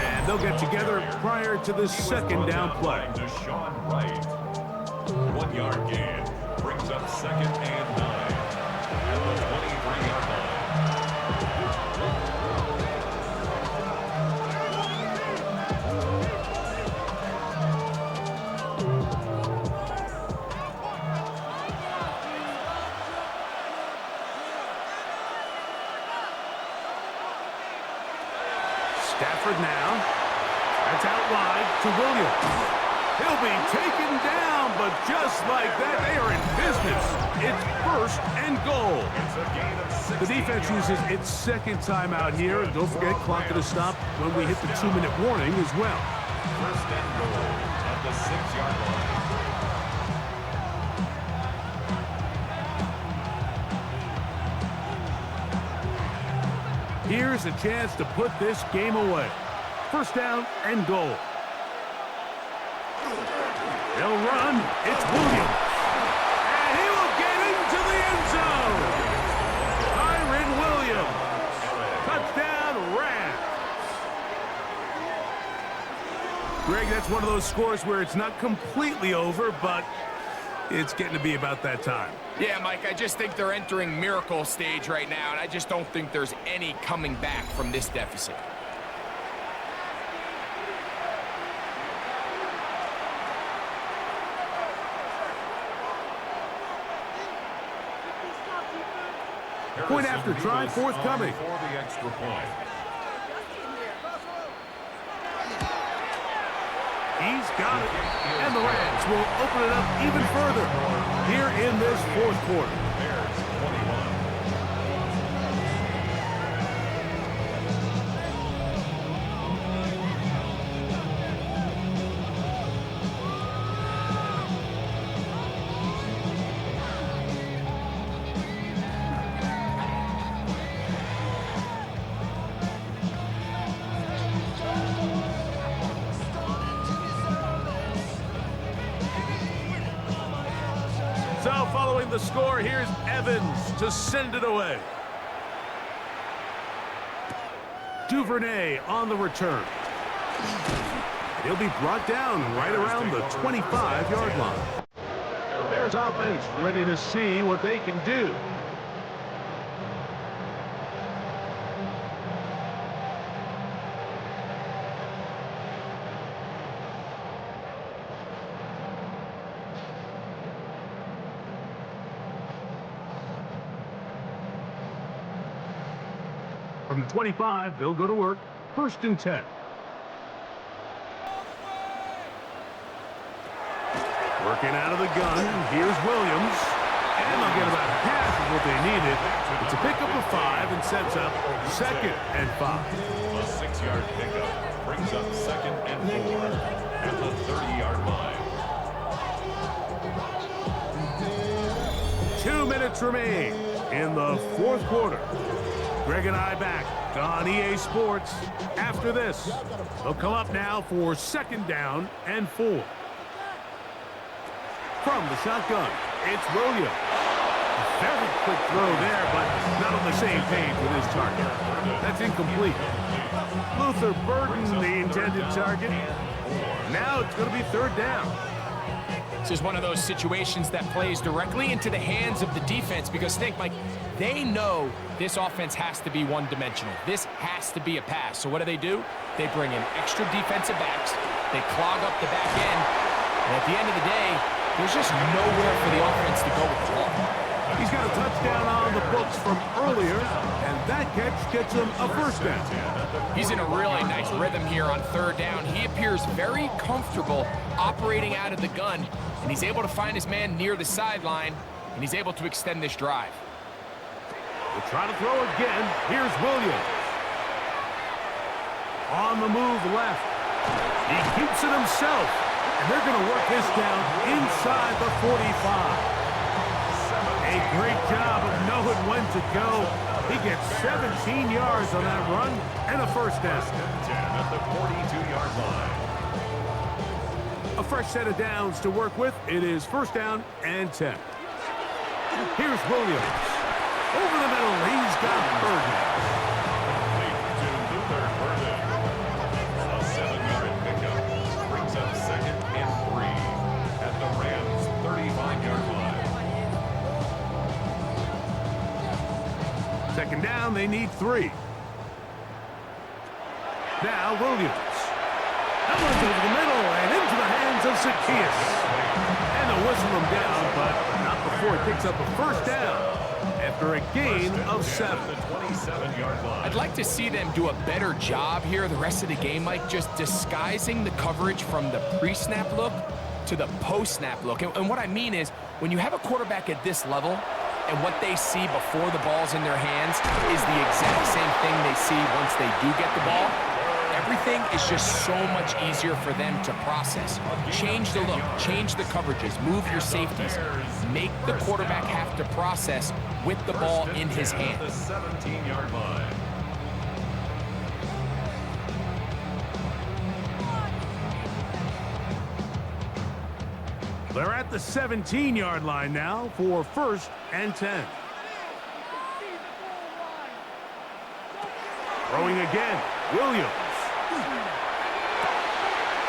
[SPEAKER 1] and they'll get together prior to the 2nd down play.
[SPEAKER 3] Deshaun Wright. 1-yard gain. Brings up 2nd and 9. At the 23-yard line.
[SPEAKER 1] Stafford now. That's out wide to Williams. He'll be taken down, but just like that, they are in business. It's 1st and goal. The defense uses its second timeout here. And don't forget, clock to stop when we hit the 2-minute warning as well.
[SPEAKER 3] 1st and goal at the 6-yard line.
[SPEAKER 1] Here's a chance to put this game away. 1st down and goal. They'll run. It's Williams. And he will get into the end zone. Kyron Williams. Touchdown, Rams. Greg, that's one of those scores where it's not completely over, but it's getting to be about that time.
[SPEAKER 2] Yeah, Mike, I just think they're entering miracle stage right now, and I just don't think there's any coming back from this deficit.
[SPEAKER 1] Point after try forthcoming.
[SPEAKER 3] For the extra point.
[SPEAKER 1] He's got it. And the Rams will open it up even further here in this 4th quarter.
[SPEAKER 3] Bears 21.
[SPEAKER 1] So following the score, here's Evans to send it away. Duvernay on the return. He'll be brought down right around the 25-yard line. Bears offense ready to see what they can do. From the 25, they'll go to work. 1st and 10. Working out of the gun. Here's Williams. And they'll get about half of what they needed. It's a pickup of 5 and sets up 2nd and 5.
[SPEAKER 3] A 6-yard pickup brings up 2nd and 4 at the 30-yard line.
[SPEAKER 1] 2 minutes remain in the 4th quarter. Greg and I back on EA Sports after this. They'll come up now for 2nd down and 4. From the shotgun, it's Williams. A very quick throw there, but not on the same page with his target. That's incomplete. Luther Burden, the intended target. Now it's going to be 3rd down.
[SPEAKER 2] This is one of those situations that plays directly into the hands of the defense because think, Mike, they know this offense has to be one-dimensional. This has to be a pass. So what do? They bring in extra defensive backs. They clog up the back end. And at the end of the day, there's just nowhere for the offense to go with the ball.
[SPEAKER 1] He's got a touchdown on the books from earlier, and that catch gets him a 1st down.
[SPEAKER 2] He's in a really nice rhythm here on 3rd down. He appears very comfortable operating out of the gun, and he's able to find his man near the sideline, and he's able to extend this drive.
[SPEAKER 1] We'll try to throw again. Here's Williams. On the move left. He keeps it himself, and they're going to work this down inside the 45. A great job of knowing when to go. He gets 17 yards on that run and a 1st down.
[SPEAKER 3] 10 at the 42-yard line.
[SPEAKER 1] A fresh set of downs to work with. It is 1st down and 10. Here's Williams. Over the middle, he's got Burden.
[SPEAKER 3] Complete to Luther Burden. A 7-yard pickup brings up 2nd and 3 at the Rams' 35-yard line.
[SPEAKER 1] 2nd down, they need 3. Now Williams. That one's over the middle and into the hands of Zacchaeus. And they'll whistle him down, but not before he picks up a 1st down. after a gain of 7.
[SPEAKER 3] The 27-yard line.
[SPEAKER 2] I'd like to see them do a better job here the rest of the game, Mike, just disguising the coverage from the pre-snap look to the post-snap look. And what I mean is, when you have a quarterback at this level, and what they see before the ball's in their hands is the exact same thing they see once they do get the ball, everything is just so much easier for them to process. Change the look, change the coverages, move your safeties. Make the quarterback have to process with the ball in his hand.
[SPEAKER 3] The 17-yard line.
[SPEAKER 1] They're at the 17-yard line now for 1st and 10. Throwing again, Williams.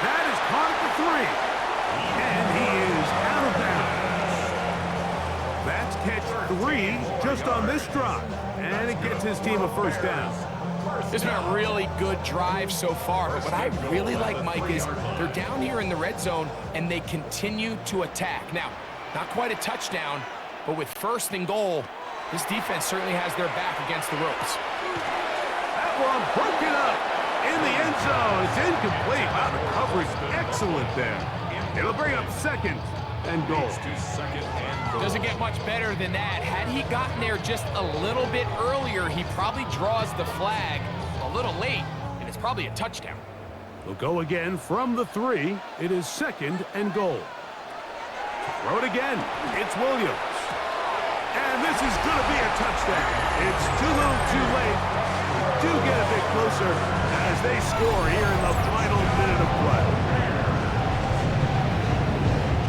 [SPEAKER 1] That is caught at the 3. And he is out of bounds. That's catch 3 just on this drive. And it gets his team a 1st down.
[SPEAKER 2] It's been a really good drive so far, but what I really like, Mike, is they're down here in the red zone, and they continue to attack. Now, not quite a touchdown, but with 1st and goal, this defense certainly has their back against the ropes.
[SPEAKER 1] That one broken up in the end zone. It's incomplete. Wow, the coverage excellent there. It'll bring up 2nd and goal.
[SPEAKER 2] Doesn't get much better than that. Had he gotten there just a little bit earlier, he probably draws the flag a little late, and it's probably a touchdown.
[SPEAKER 1] They'll go again from the 3. It is 2nd and goal. Throw it again. It's Williams. And this is going to be a touchdown. It's too little too late. Do get a bit closer as they score here in the final minute of play.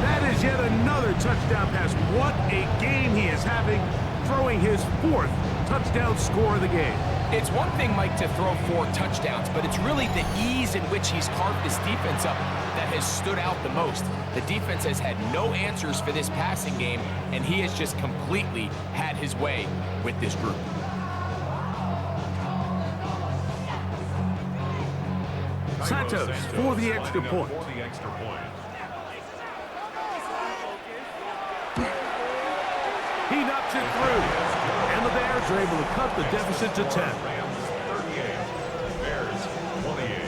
[SPEAKER 1] That is yet another touchdown pass. What a game he is having, throwing his 4th touchdown score of the game.
[SPEAKER 2] It's one thing, Mike, to throw 4 touchdowns, but it's really the ease in which he's carved this defense up that has stood out the most. The defense has had no answers for this passing game, and he has just completely had his way with this group.
[SPEAKER 1] Santos for the extra point. He knocks it through. And the Bears are able to cut the deficit to 10.
[SPEAKER 3] Rams 38, Bears 28.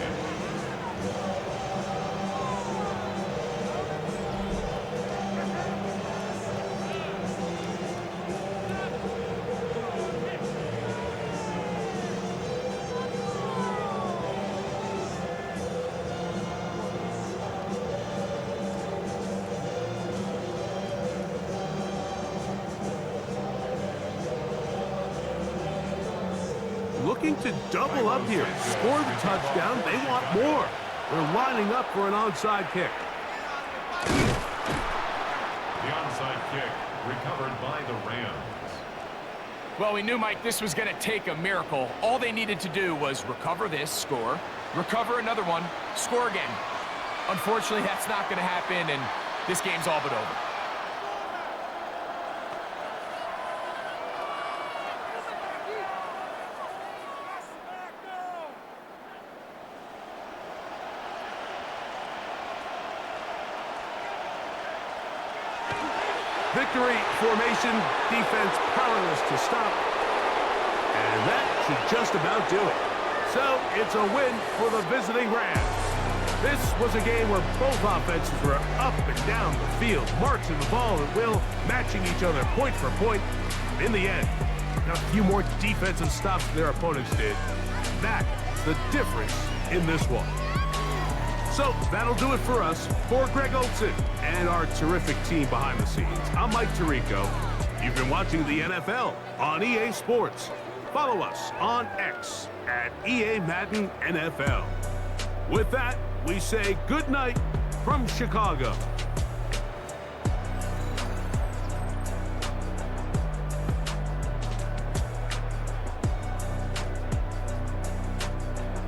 [SPEAKER 1] Looking to double up here. Score the touchdown. They want more. They're lining up for an onside kick.
[SPEAKER 3] The onside kick recovered by the Rams.
[SPEAKER 2] Well, we knew, Mike, this was going to take a miracle. All they needed to do was recover this, score, recover another one, score again. Unfortunately, that's not going to happen, and this game's all but over.
[SPEAKER 1] Victory formation, defense powerless to stop. And that should just about do it. So it's a win for the visiting Rams. This was a game where both offenses were up and down the field, marching the ball at will, matching each other point for point. In the end, got a few more defensive stops than their opponents did. That's the difference in this one. So that'll do it for us. For Greg Olson and our terrific team behind the scenes, I'm Mike Tirico. You've been watching the NFL on EA Sports. Follow us on X at EA Madden NFL. With that, we say good night from Chicago.